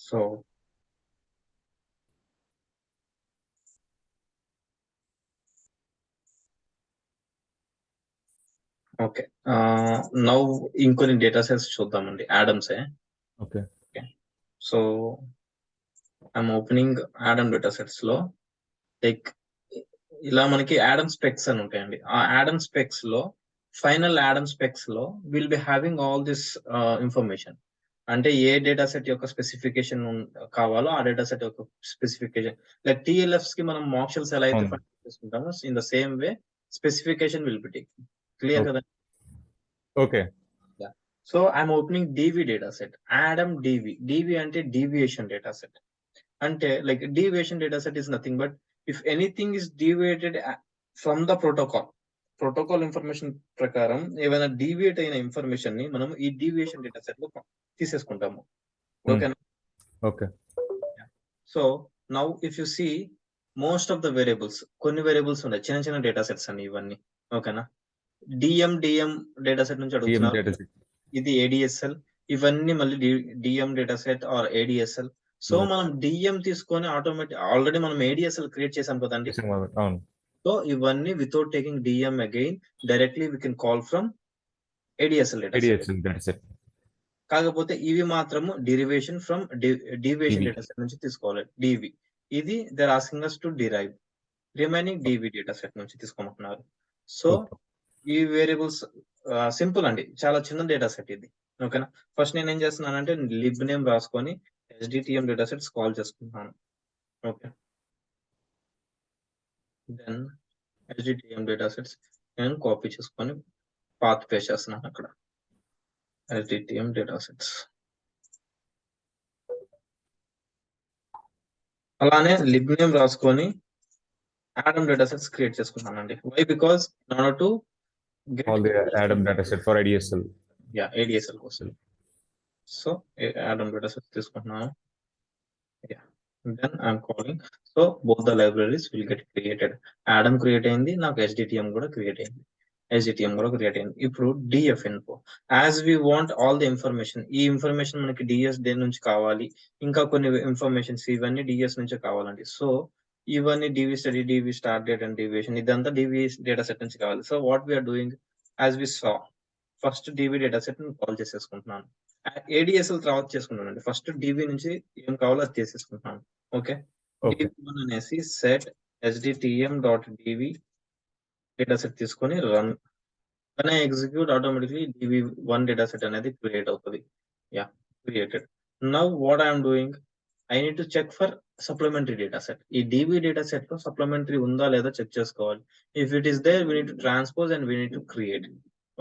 So okay, now ఇంకొన్ని data sets చూద్దామండి, Adams. Okay. So I'm opening Adam data sets లో like ఇలా మనకి ఆడమ్ స్పెక్స్ అని ఉంటాయండి. ఆ ఆడమ్ స్పెక్స్ లో ఫైనల్ ఆడమ్ స్పెక్స్ లో will be having all this information. అంటే ఏ డేటా సెట్ యొక్క స్పెసిఫికేషన్ కావాలో ఆ డేటా సెట్ యొక్క స్పెసిఫికేషన్, లైక్ టిఎల్ఎఫ్స్ కి మనం మాక్షల్స్ ఎలా అయితే ఫైండ్ చేసుకుంటామో in the same way specification will be take. Clear కదా? Okay. So I'm opening DV data set, ADaM DV. DV అంటే డీవియేషన్ డేటా సెట్. అంటే like deviation data set is nothing but if anything is deviated from the protocol information ప్రకారం ఏమైనా deviate అయిన information ని మనం ఈ deviation data set లో తీసేసుకుంటాము. ఓకేనా? Okay. So now if you see most of the variables, కొన్ని వేరియబుల్స్ ఉన్నాయి, చిన్న చిన్న డేటా సెట్స్ అన్ని ఇవన్నీ. ఓకేనా? డిఎం డేటా సెట్ నుంచి అడుగుతున్నారు. ఇది ఏడిఎస్ఎల్, ఇవన్నీ మళ్ళీ DM data set or ADSL. So మనం డిఎం తీసుకొని ఆటోమేటిక్ ఆల్రెడీ మనం ఏడిఎస్ఎల్ క్రియేట్ చేసాం కదండి. సో ఇవన్నీ without taking DM again directly we can call from ADSL data set. కాకపోతే ఇవి మాత్రము derivation from deviation data set నుంచి తీసుకోవాలి. డివి ఇది they're asking us to derive, remaining DV data set నుంచి తీసుకోమంటున్నారు. సో ఈ వేరియబుల్స్ సింపుల్ అండి, చాలా చిన్న డేటా సెట్ ఇది. ఓకేనా? ఫస్ట్ నేను ఏం చేస్తున్నానంటే లిబ్ నేమ్ రాసుకొని ఎస్డిటిఎం డేటా సెట్స్ కాల్ చేసుకుంటున్నాను. Okay, then SDTM data sets నేను కాపీ చేసుకొని పాత్ పేస్ట్ చేస్తున్నాను అక్కడ. ఎస్డిటిఎం డేటా సెట్స్ అలానే లిబ్ నేమ్ రాసుకొని ఆడమ్ డేటా సెట్స్ క్రియేట్ చేసుకున్నానండి. Why? Because in order to all the Adam data set for ADSL. Yeah, ADSL కోసం. So Adam data sets తీసుకుంటున్నాను. Yeah, then I'm calling. So both the libraries will get created. Adam create అయింది, నాకు SDTM కూడా create అయింది. ఇప్పుడు DF info, as we want all the information. ఈ information మనకి DS దేని నుంచి కావాలి, ఇంకా కొన్ని ఇన్ఫర్మేషన్స్ ఇవన్నీ డిఎస్ నుంచి కావాలండి. సో ఇవన్నీ DV study, DV start date and deviation, ఇదంతా డివి డేటా సెట్ నుంచి కావాలి. So what we're doing, as we saw, first DV data set call చేసేసుకుంటున్నాను. ఏడిఎస్ఎల్ తర్వాత చేసుకుంటానండి. ఫస్ట్ డివి నుంచి ఏం కావాలో అది చేసేసుకుంటున్నాను. ఓకే, డివి1 అనేసి set SDTM dot DV data set తీసుకొని run execute, automatically DV one data set అనేది క్రియేట్ అవుతుంది. Yeah, created. Now what I'm doing, I need to check for supplementary data set. ఈ డివి డేటా సెట్ లో supplementary ఉందా లేదా check చేసుకోవాలి. If it is there, we need to transpose and we need to create.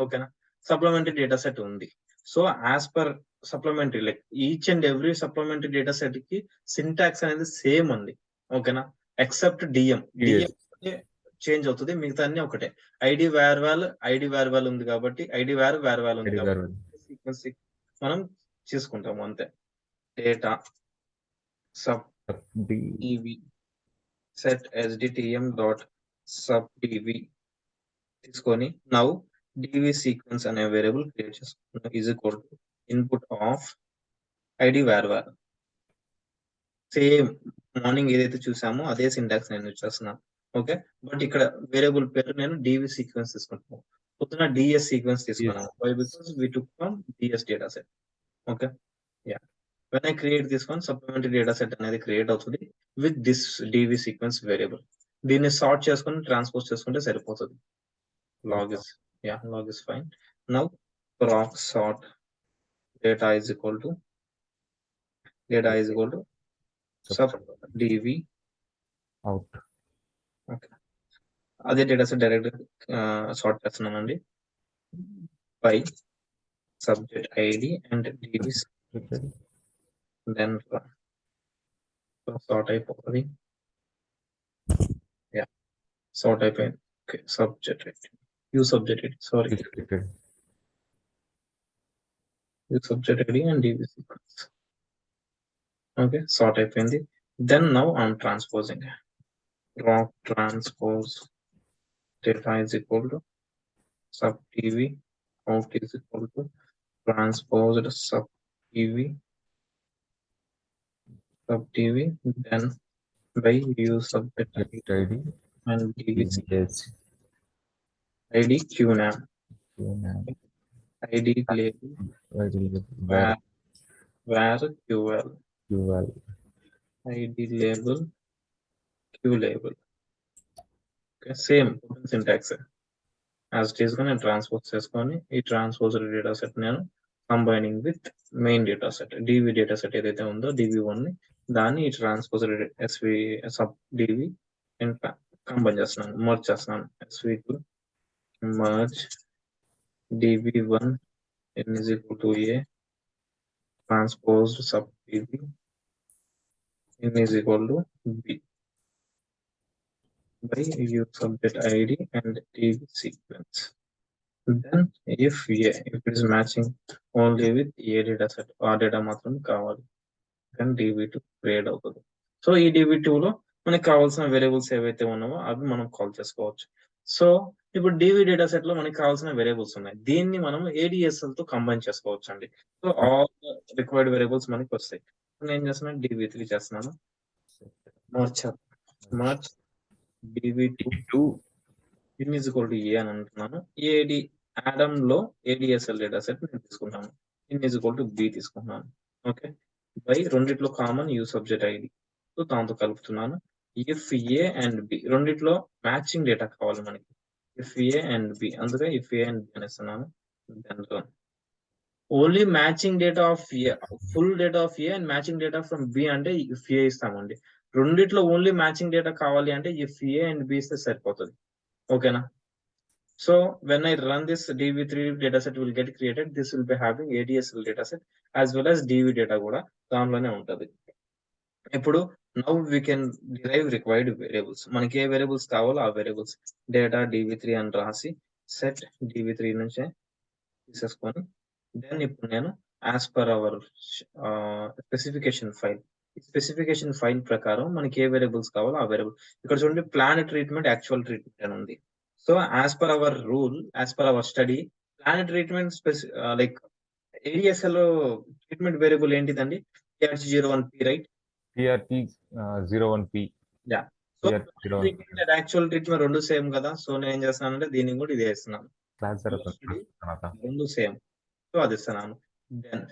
ఓకేనా? Supplementary data set ఉంది. So as per supplementary, like each and every supplementary data set కి syntax అనేది same ఉంది. ఓకేనా? Except DM change అవుతుంది, మిగతా అన్ని ఒకటే. ఐడి వేర్ వాల్ ఉంది కాబట్టి ఐడి వేర్ వాల్ ఉంది కాబట్టి సీక్వెన్స్ మనం చేసుకుంటాము అంతే. Data sub DV set SDTM dot sub DV తీసుకొని నౌ డివి సీక్వెన్స్ అనే వేరియబుల్ క్రియేట్ చేసుకుంటాం. Is equal to input of ID where val. Same morning ఏదైతే చూసామో అదే సింటాక్స్ నేను యూజ్ చేస్తున్నాను. ఓకే, బట్ ఇక్కడ వేరియబుల్ పేరు నేను డివి సీక్వెన్స్ తీసుకుంటాను. పొద్దున డిఎస్ సీక్వెన్స్ తీసుకున్నాను. Why? Because we took from DS data set. Okay, yeah, when I create తీసుకొని సప్లిమెంటరీ డేటా సెట్ అనేది క్రియేట్ అవుతుంది with this DV sequence variable. దీన్ని సార్ట్ చేసుకొని ట్రాన్స్పోజ్ చేసుకుంటే సరిపోతుంది. Log is fine. Now proc sort data is equal to sub dv out. Okay, అదే data set direct sort చేస్తున్నానండి by subject ID and DV, then sort అయిపోతుంది. Yeah, sort అయిపోయింది. Okay, subject ID, U subject ID, sorry, U subject ID and DV sequence. Okay, sort అయిపోయింది. Then now I'm transposing. proc transpose data is equal to sub dv out is equal to transposed sub dv sub dv, then by u subject Get ID, and dvc DBS, id qnam, QNAM, id label ID, where var ql, QL, id label q label. Okay, same syntax as it is గా నేను transpose చేసుకొని ఈ transposed data set నేను combining with main data set DV data set ఏదైతే ఉందో DV one ని దాన్ని ఈ transposed SV sub DV combine చేస్తున్నాను, మర్జ్ చేస్తున్నాను. SV two merge DV one n is equal to a transposed sub dv n is equal to b by u subject id and dv sequence. Then if it is matching only with a data set, ఆ data మాత్రం కావాలి, then dv2 create అవుతుంది. So ఈ dv2 లో మనకి కావాల్సిన variables ఏవైతే ఉన్నావో అవి మనం కాల్ చేసుకోవచ్చు. సో ఇప్పుడు డివి డేటా సెట్ లో మనకి కావాల్సిన వేరియబుల్స్ ఉన్నాయి, దీన్ని మనం ADSL తో కంబైన్ చేసుకోవచ్చు అండి. సో ఆల్ రిక్వైర్డ్ వేరియబుల్స్ మనకి వస్తాయి. నేను ఏం చేస్తున్నాను, dv3 చేస్తున్నాను, March dv2 n is equal to a అని అంటున్నాను. యాడమ్ లో ADSL డేటా సెట్ నేను తీసుకుంటాను, n is equal to b తీసుకుంటున్నాను. ఓకే, బై రెండిట్లో common U subject ID, so దాంతో కలుపుతున్నాను. ఇఫ్ ఏ అండ్ బి రెండిట్లో మ్యాచింగ్ డేటా కావాలి మనకి, ఇఫ్ ఏ అండ్ బి, అందుకే ఇఫ్ ఏ అండ్ బి అనేస్తున్నాను. Only matching data of A, full data of A and matching data from B అంటే if A ఇస్తామండి. రెండిట్లో ఓన్లీ మ్యాచింగ్ డేటా కావాలి అంటే ఇఫ్ ఏ అండ్ బి ఇస్తే సరిపోతుంది. ఓకేనా? So when I run this dv3 dataset will get created, this will be having ADSL dataset as well as dv data కూడా దానిలోనే ఉంటుంది. ఇప్పుడు now we can derive required variables, మనకి ఏ variables కావాలో ఆ వేరియబుల్స్ డేటా dv3 అని రాసి set dv3 నుంచే తీసేసుకొని దెన్ ఇప్పుడు నేను as per our specification file ప్రకారం మనకి ఏ వేరియబుల్స్ కావాలో ఆ వేరియబుల్ ఇక్కడ చూడండి, ప్లాన్ ట్రీట్మెంట్ యాక్చువల్ ట్రీట్మెంట్ అని ఉంది. So as per our rule, as per our study, plan treatment like ADSL treatment variable ఏంటిదండి, PRT01P, right? PRT01P. Yeah. So treatment actual treatment రెండు సేమ్ కదా, సో నేను ఏం చేస్తున్నానంటే దీన్ని కూడా ఇది వేస్తున్నాను, రెండు సేమ్, సో అది ఇస్తున్నాను. దెన్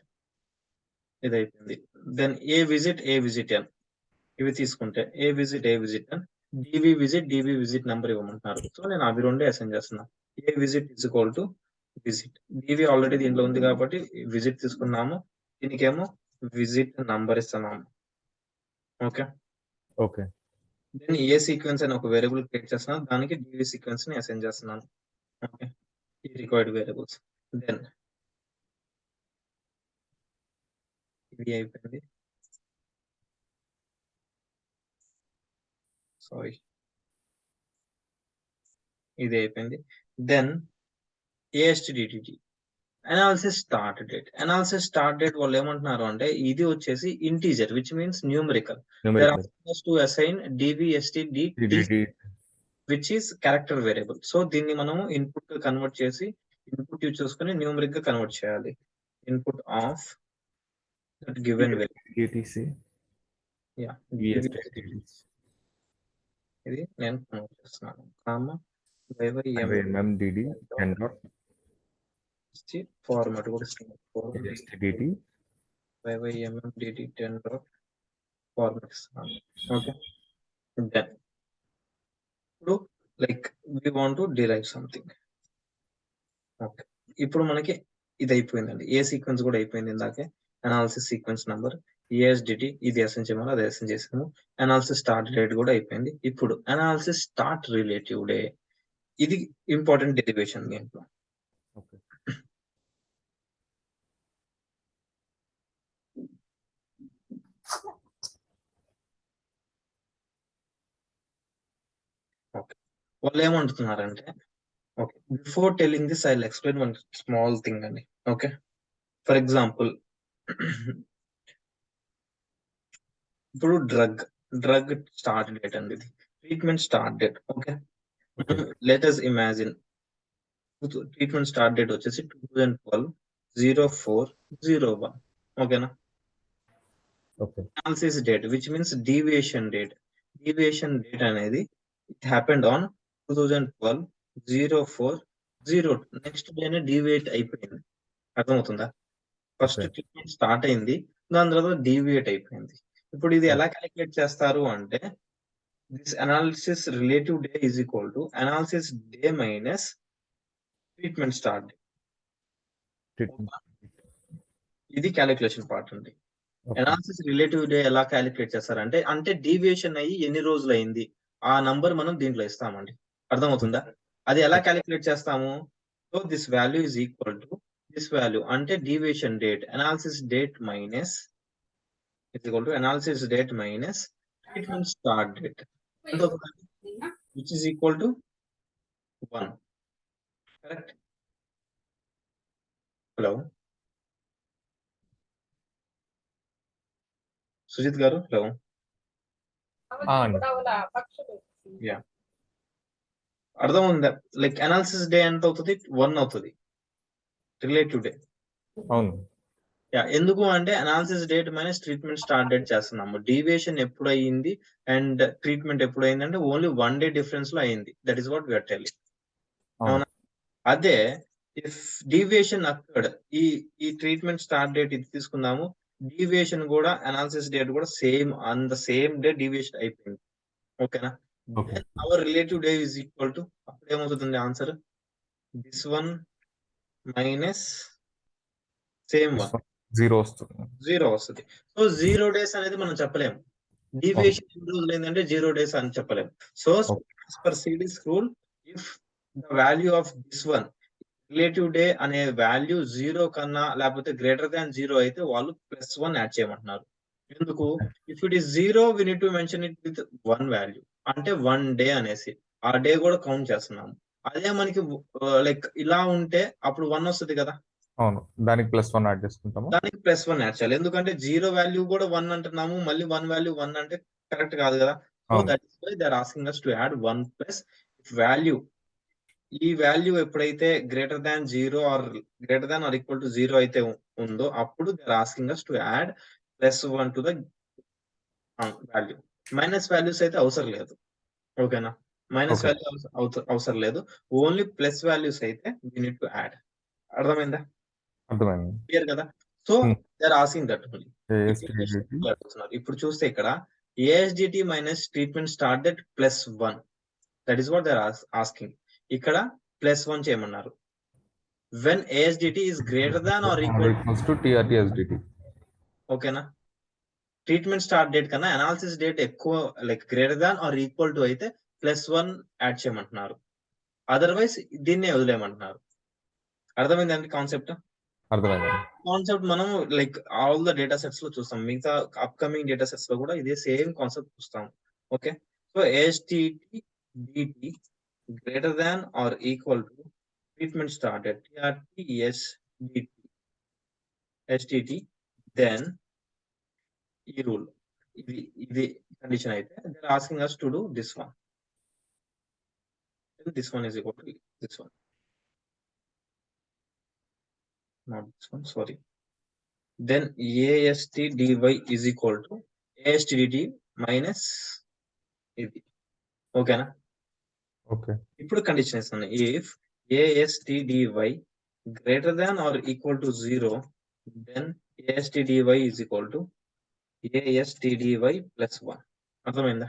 ఇది అయిపోయింది. దెన్ ఏ విజిట్ ఎన్ ఇవి తీసుకుంటే A visit N, DV visit number ఇవ్వమంటున్నారు. సో నేను అవి రెండే అసైన్ చేస్తున్నా. A visit is equal to visit, DV already దీంట్లో ఉంది కాబట్టి విజిట్ తీసుకున్నాము, దీనికేమో విజిట్ నంబర్ ఇస్తున్నాము. ఓకే, దెన్ ఏ సీక్వెన్స్ అని ఒక వేరియబుల్ క్రియేట్ చేస్తున్నాను, దానికి డివి సీక్వెన్స్ ని అసైన్ చేస్తున్నాను. ఓకే, ఈ రిక్వైర్డ్ వేరియబుల్స్. దెన్ ఇది అయిపోయింది, సారీ ఇది అయిపోయింది. Then ASTDT analysis start date వాళ్ళు ఏమంటున్నారు అంటే ఇది వచ్చేసి integer which means numerical. To assign DVSTD which is character variable. So దీన్ని మనము ఇన్పుట్ గా కన్వర్ట్ చేసి ఇన్పుట్ యూజ్ చేసుకుని న్యూమరిక్ గా కన్వర్ట్ చేయాలి. Input of that given variable, ఇది నేను కన్వర్ట్ చేస్తున్నాను, కామా MMDD ఫార్మాట్ కూడా MMDD10 ఫార్మాట్ ఇస్తున్నాను. ఓకే, దెన్ ఇప్పుడు like we want to derive something. Okay, ఇప్పుడు మనకి ఇది అయిపోయిందండి, ఏ సీక్వెన్స్ కూడా అయిపోయింది. ఇందాకే అనాలిసిస్ సీక్వెన్స్ నంబర్, ASDT ఇది అసైన్ చేయమని అది అసైన్ చేసాము, అనాలిసిస్ స్టార్ట్ డేట్ కూడా అయిపోయింది. ఇప్పుడు అనాలిసిస్ స్టార్ట్ రిలేటివ్ డే, ఇది ఇంపార్టెంట్ డెరివేషన్ దీంట్లో. వాళ్ళు ఏమంటున్నారంటే, okay, before telling this I will explain one small thing అండి. ఓకే, ఫర్ ఎగ్జాంపుల్ ఇప్పుడు డ్రగ్ స్టార్ట్ డేట్ అండి, ఇది treatment start date. Okay, let us imagine treatment start date వచ్చేసి 2012/04/01. ఓకేనా? Okay. Analysis date, which means deviation date. Deviation date అనేది it happened on 2012 04/02. Next డేనే deviate అయిపోయింది. అర్థమవుతుందా? First Okay. ట్రీట్మెంట్ స్టార్ట్ అయింది, దాని తర్వాత డీవియేట్ అయిపోయింది. ఇప్పుడు ఇది ఎలా క్యాలిక్యులేట్ చేస్తారు అంటే, this analysis relative day is equal to analysis day minus treatment start day. Treatment. ఇది క్యాలిక్యులేషన్ పార్ట్ అండి. Okay. అనాలిసిస్ రిలేటివ్ డే ఎలా క్యాలిక్యులేట్ చేస్తారంటే, అంటే డీవియేషన్ అయ్యి ఎన్ని రోజులు అయింది ఆ నంబర్ మనం దీంట్లో ఇస్తామండి. అర్థమవుతుందా? అది ఎలా క్యాలిక్యులేట్ చేస్తాము? So this value is equal to this value, అంటే deviation date, analysis date minus is equal to analysis date minus treatment start date, which is equal to 1. Correct? Hello? Sujit garu, hello? Yeah. అర్థం ఉందా? Like analysis day ఎంత అవుతుంది? 1 అవుతుంది, relative day. అవును. Yeah, ఎందుకు అంటే analysis date minus treatment start date చేస్తున్నాము. Deviation ఎప్పుడు అయ్యింది అండ్ ట్రీట్మెంట్ ఎప్పుడు అయింది అంటే ఓన్లీ 1 day డిఫరెన్స్ లో అయింది. That is what we're telling. అవునా? అదే ఇఫ్ డీవియేషన్ అక్కడ ఈ ట్రీట్మెంట్ స్టార్ట్ డేట్ ఇది తీసుకుందాము, డీవియేషన్ కూడా అనాలిసిస్ డేట్ కూడా same on the same day deviation అయిపోయింది. ఓకేనా? Our relative day is equal to, అప్పుడు ఏమవుతుంది answer? This one minus same one, 0 వస్తుంది. 0 వస్తుంది. సో 0 days అనేది మనం చెప్పలేము. డీవియేషన్ ఎన్ని రోజులు అయిందంటే 0 days అని చెప్పలేము. So per series rule, if the value of this one relative day అనే వాల్యూ 0 కన్నా లేకపోతే గ్రేటర్ దాన్ 0 అయితే వాళ్ళు +1 యాడ్ చేయమంటున్నారు. ఎందుకు? If it is 0 we need to mention it with 1 value, అంటే 1 day అనేసి ఆ డే కూడా కౌంట్ చేస్తున్నాము. అదే మనకి లైక్ ఇలా ఉంటే అప్పుడు 1 వస్తుంది కదా. అవును, దానికి +1 యాడ్ చేసుకుంటాము. దానికి +1 యాడ్ చేయాలి, ఎందుకంటే 0 వాల్యూ కూడా 1 అంటున్నాము, మళ్ళీ 1 వాల్యూ 1 అంటే కరెక్ట్ కాదు కదా. So that is why they are asking us to add 1 plus value. ఈ వాల్యూ ఎప్పుడైతే greater than 0 or greater than or equal to 0 అయితే ఉందో అప్పుడు దే are asking us to add +1 to the value. Minus values అయితే అవసరం లేదు. ఓకేనా? మైనస్ వాల్యూ అవసరం లేదు, ఓన్లీ ప్లస్ వాల్యూస్ అయితే we need to add. అర్థమైందా? అర్థమైంది. క్లియర్ కదా? So they are asking that only. ఇప్పుడు చూస్తే ఇక్కడ ASDT minus treatment start date +1, that is what they are asking. ఇక్కడ +1 చేయమన్నారు. When ASDT is greater than or equal to TRT-SDT. ఓకేనా? Treatment start date కన్నా అనాలిసిస్ డేట్ ఎక్కువ like greater than or equal to అయితే +1 add చేయమంటున్నారు. Otherwise దీన్నే వదిలేయమంటున్నారు. అర్థమైందండి concept? అర్థమైంది. కాన్సెప్ట్ మనం like all the data sets లో చూస్తాం, మిగతా అప్కమింగ్ డేటా సెట్స్ లో కూడా ఇదే సేమ్ కాన్సెప్ట్ చూస్తాం. Okay, so ASTT DT greater than or equal to treatment start date TRT-SDT STT, then ఈ రూల్ ఇది కండిషన్ అయితే they are asking us to do this one. This one is equal to this one, not this one, sorry. Then ASTDY is equal to ASTDT minus ఇది. ఓకేనా? Okay. ఇప్పుడు condition ఇస్తాను, if ASTDY greater than or equal to 0, then ASTDY is equal to ASTDY +1. అర్థమైందా?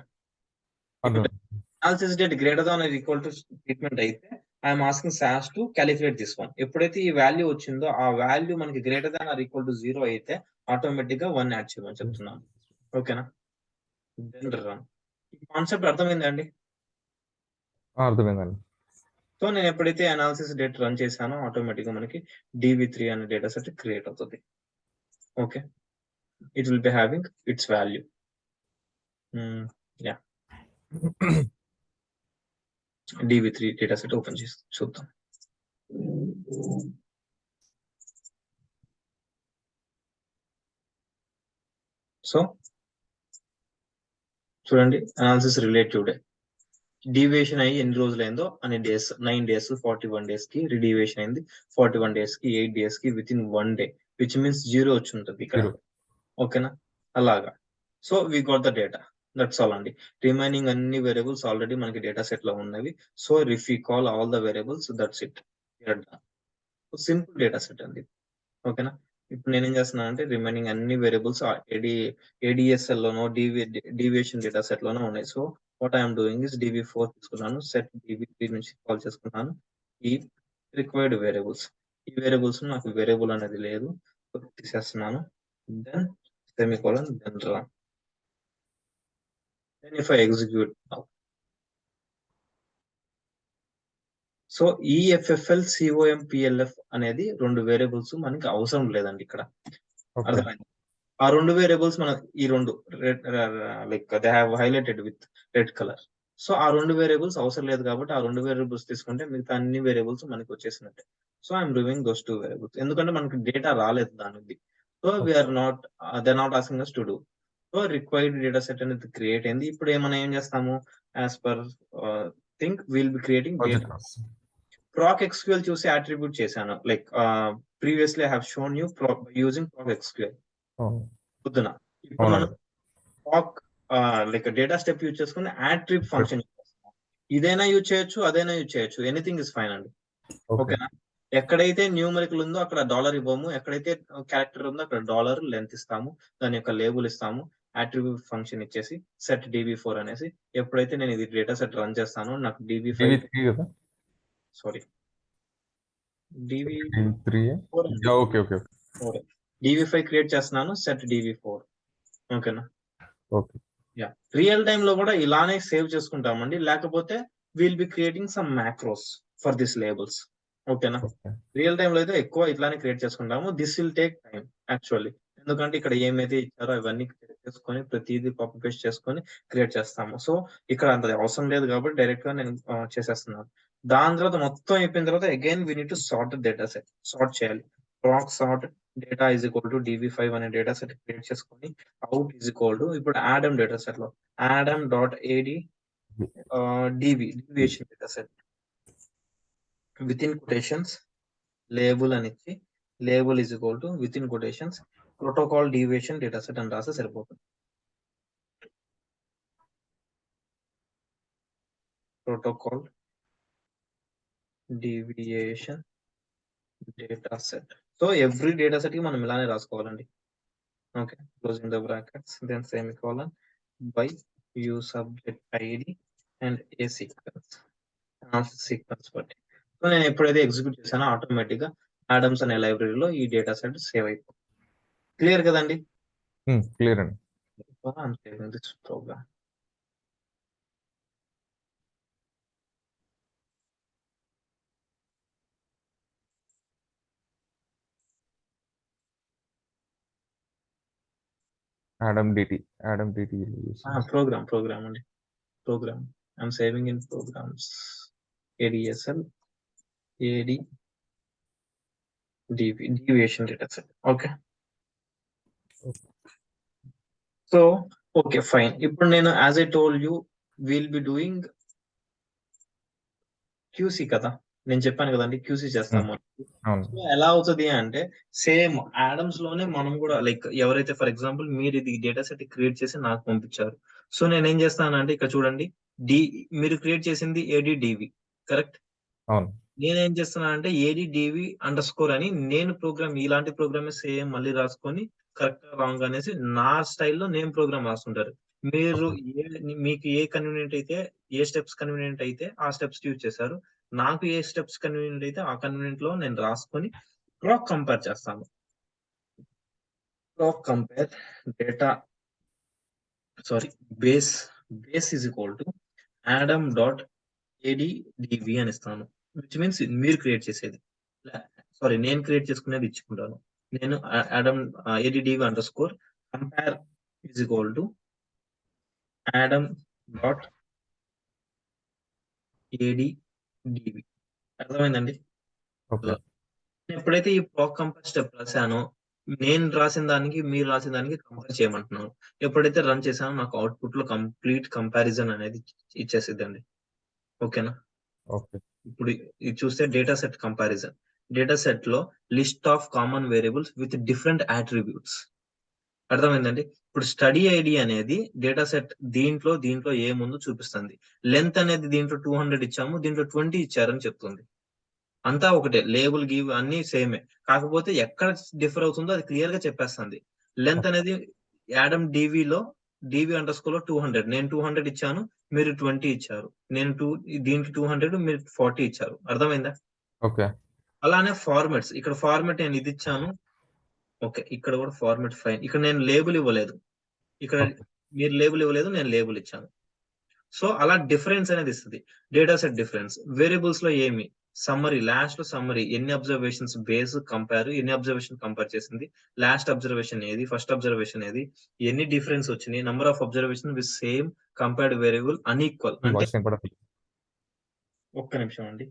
Analysis date greater than or equal to treatment అయితే I'm asking SAS to calculate this one. ఎప్పుడైతే ఈ value వచ్చిందో ఆ value మనకి greater than or equal to 0 అయితే automatic గా 1 add చేయమని చెప్తున్నాను. ఓకేనా? Then run. ఈ కాన్సెప్ట్ అర్థమైందండి? అర్థమైందండి. సో నేను ఎప్పుడైతే అనాలిసిస్ డేట్ రన్ చేశానో ఆటోమేటిక్ గా మనకి DV3 అనే డేటా సెట్ క్రియేట్ అవుతుంది. Okay, it will be having it's value. Yeah, DV3 data set open చేసి చూద్దాం. సో చూడండి, అనాలిసిస్ రిలేటివ్ డే డీవియేషన్ అయ్యి ఎన్ని రోజులు అయిందో అన్ని డేస్, 9 days 41 days కి రిడీవియేషన్ అయింది, 41 days కి 8 days కి within 1 day, which means 0 వచ్చి ఉంటుంది ఇక్కడ. ఓకేనా? అలాగా. So we got the data, that's all అండి. రిమైనింగ్ అన్ని వేరియబుల్స్ ఆల్రెడీ మనకి డేటా సెట్ లో ఉన్నవి. So if you call all the variables, that's it, simple data set అండి. ఓకేనా. ఇప్పుడు నేనేం చేస్తున్నాను అంటే రిమైనింగ్ అన్ని వేరియబుల్స్ ఏడిఎస్ఎల్ లోనో డీవియేషన్ డేటా సెట్ లోనో ఉన్నాయి. So what I'm doing is DB4 తీసుకున్నాను, సెట్ DB3 నుంచి కాల్ చేసుకున్నాను ఈ రిక్వైర్డ్ వేరియబుల్స్. ఈ వేరియబుల్స్ నాకు వేరియబుల్ అనేది లేదు, సో తీసేస్తున్నాను. Then semicolon, then run. Then if I execute now, so EFFL COMPLF అనేది 2 వేరియబుల్స్ మనకి అవసరం లేదండి ఇక్కడ. ఓకే. అర్థమైంది. ఆ 2 వేరియబుల్స్ మన ఈ 2 red like they have highlighted with red colour. So ఆ 2 వేరియబుల్స్ అవసరం లేదు కాబట్టి ఆ 2 వేరియబుల్స్ తీసుకుంటే మిగతా అన్ని వేరియబుల్స్ మనకి వచ్చేసినట్టే. So I'm removing those 2 variables, ఎందుకంటే మనకి డేటా రాలేదు దానికి. So we're not, they not asking us to do. So required data set అనేది క్రియేట్ అయింది. ఇప్పుడు మనం ఏం చేస్తాము, as per think will be creating project data. proc SQL చూసి అట్రిబ్యూట్ చేశాను, like previously I have shown you using proc SQL పొద్దున. ఇప్పుడు మనం proc like data step use చేసుకుని అట్రిబ్యూట్ ఫంక్షన్ ఇదైనా యూజ్ చేయొచ్చు, అదైనా యూజ్ చేయొచ్చు, ఎనీథింగ్ ఇస్ ఫైన్ అండి. ఓకేనా. ఎక్కడైతే న్యూమరికల్ ఉందో అక్కడ డాలర్ ఇవ్వము, ఎక్కడైతే క్యారెక్టర్ ఉందో అక్కడ డాలర్ లెంత్ ఇస్తాము, దాని యొక్క లేబుల్ ఇస్తాము, అట్రిబ్యూట్ ఫంక్షన్ ఇచ్చేసి సెట్ DB4 అనేసి. ఎప్పుడైతే నేను ఇది డేటా సెట్ రన్ చేస్తానో నాకు DB5 కదా, sorry DB3. Okay okay DB5 create చేస్తున్నాను, సెట్ DB4. ఓకేనా. ఓకే. యా, రియల్ టైమ్ లో కూడా ఇలానే సేవ్ చేసుకుంటామండి, లేకపోతే will be creating some macros for this labels. ఓకేనా. రియల్ టైమ్ లో అయితే ఎక్కువ ఇట్లానే క్రియేట్ చేసుకుంటాము. This will take time actually, ఎందుకంటే ఇక్కడ ఏమైతే ఇచ్చారో అవన్నీ క్రియేట్ చేసుకొని ప్రతిదీ కాపీ పేస్ట్ చేసుకొని క్రియేట్ చేస్తాము. సో ఇక్కడ అంత అవసరం లేదు కాబట్టి డైరెక్ట్ గా నేను చేసేస్తున్నాను. దాని తర్వాత మొత్తం అయిపోయిన తర్వాత again we need to sort data set, sort చేయాలి. proc sort data is equal to DB5 అనే డేటా సెట్ క్రియేట్ చేసుకొని అవుట్ ఈజ్ ఈక్వల్ టు ఇప్పుడు ఆడమ్ డేటా సెట్ లో adam.ad deviation data set with in quotations label అని ఇచ్చి, label is equal to with in quotations protocol deviation data set అని రాస్తే సరిపోతుంది. Protocol deviation data set. So every data set కి మనం ఇలానే రాసుకోవాలండి. Okay, closing the brackets, then semicolon by you subject ID and A sequence బట్టి. సో నేను ఎప్పుడైతే ఎగ్జిక్యూట్ చేశానో ఆటోమేటిక్ గా ఆడమ్స్ అనే లైబ్రరీలో ఈ డేటా సెట్ సేవ్ అయిపోతుంది. క్లియర్ కదండి. క్లియర్ అండి. This program. Adam DT program అండి, program. I'm saving in programs, ADSL AD deviation data set. Okay. So okay fine. ఇప్పుడు నేను as I told you will be doing QC కదా, నేను చెప్పాను కదండి QC చేస్తాము. సో ఎలా అవుతుంది అంటే సేమ్ ఆడమ్స్ లోనే మనం కూడా లైక్ ఎవరైతే ఫర్ ఎగ్జాంపుల్ మీరు ఇది డేటా సెట్ క్రియేట్ చేసి నాకు పంపించారు. సో నేను ఏం చేస్తానంటే ఇక్కడ చూడండి, మీరు క్రియేట్ చేసింది ADDV కరెక్ట్. నేనేం చేస్తున్నా అంటే ADDV_ అని నేను ప్రోగ్రామ్, ఇలాంటి ప్రోగ్రామ్ సేమ్ మళ్ళీ రాసుకొని కరెక్ట్ రాంగ్ అనేసి నా స్టైల్లో నేను ప్రోగ్రామ్ రాస్తుంటారు. మీరు మీకు ఏ కన్వీనియంట్ అయితే, ఏ స్టెప్స్ కన్వీనియంట్ అయితే ఆ స్టెప్స్ యూజ్ చేశారు. నాకు ఏ స్టెప్స్ కన్వీనియంట్ అయితే ఆ కన్వీనియంట్ లో నేను రాసుకొని proc కంపేర్ చేస్తాను. proc compare data base is equal to adam.addv అని ఇస్తాను, విచ్ మీన్స్ మీరు క్రియేట్ చేసేది. నేను క్రియేట్ చేసుకునేది ఇచ్చుకుంటాను. నేను adam.addv_ compare is equal to adam.addv. అర్థమైందండి. ఎప్పుడైతే ఈ proc కంపేర్ స్టెప్ రాశానో నేను రాసిన దానికి మీరు రాసిన దానికి కంపేర్ చేయమంటున్నాను. ఎప్పుడైతే రన్ చేశానో నాకు అవుట్పుట్ లో కంప్లీట్ కంపారిజన్ అనేది ఇచ్చేసిద్దండి. ఓకేనా. ఇప్పుడు ఇది చూస్తే data set comparison. Data set లో list of common variables with different attributes. అర్థమైందండి. ఇప్పుడు స్టడీ ఐడి అనేది డేటా సెట్ దీంట్లో ఏముందో చూపిస్తుంది. లెంత్ అనేది దీంట్లో 200 ఇచ్చాము, దీంట్లో 20 ఇచ్చారని చెప్తుంది. అంతా ఒకటే, లేబుల్ గివ్ అన్ని సేమే, కాకపోతే ఎక్కడ డిఫర్ అవుతుందో అది క్లియర్ గా చెప్పేస్తుంది. లెంత్ అనేది యాడమ్ డివి అండర్ స్కోర్ లో 200, నేను 200 ఇచ్చాను, మీరు 20 ఇచ్చారు. దీనికి 200, మీరు 40 ఇచ్చారు. అర్థమైందా? ఓకే. అలానే ఫార్మాట్స్, ఇక్కడ ఫార్మాట్ నేను ఇది ఇచ్చాను. ఓకే, ఇక్కడ కూడా ఫార్మాట్ ఫైన్. ఇక్కడ నేను లేబుల్ ఇవ్వలేదు, ఇక్కడ Okay. మీరు లేబుల్ ఇవ్వలేదు, నేను లేబుల్ ఇచ్చాను. సో అలా డిఫరెన్స్ అనేది ఇస్తుంది. డేటా సెట్ డిఫరెన్స్ వేరియబుల్స్ లో ఏమి సమ్మరీ, లాస్ట్ లో సమ్మరీ, ఎన్ని అబ్జర్వేషన్స్ బేస్ కంపేర్, ఎన్ని అబ్జర్వేషన్ కంపేర్ చేసింది, లాస్ట్ అబ్జర్వేషన్ ఏది, ఫస్ట్ అబ్జర్వేషన్ ఏది, ఎన్ని డిఫరెన్స్ వచ్చినాయి, number of observation with same compared variable unequal. అంటే వాయిస్ వినపడట్లేదు. ఒక్క నిమిషం అండి.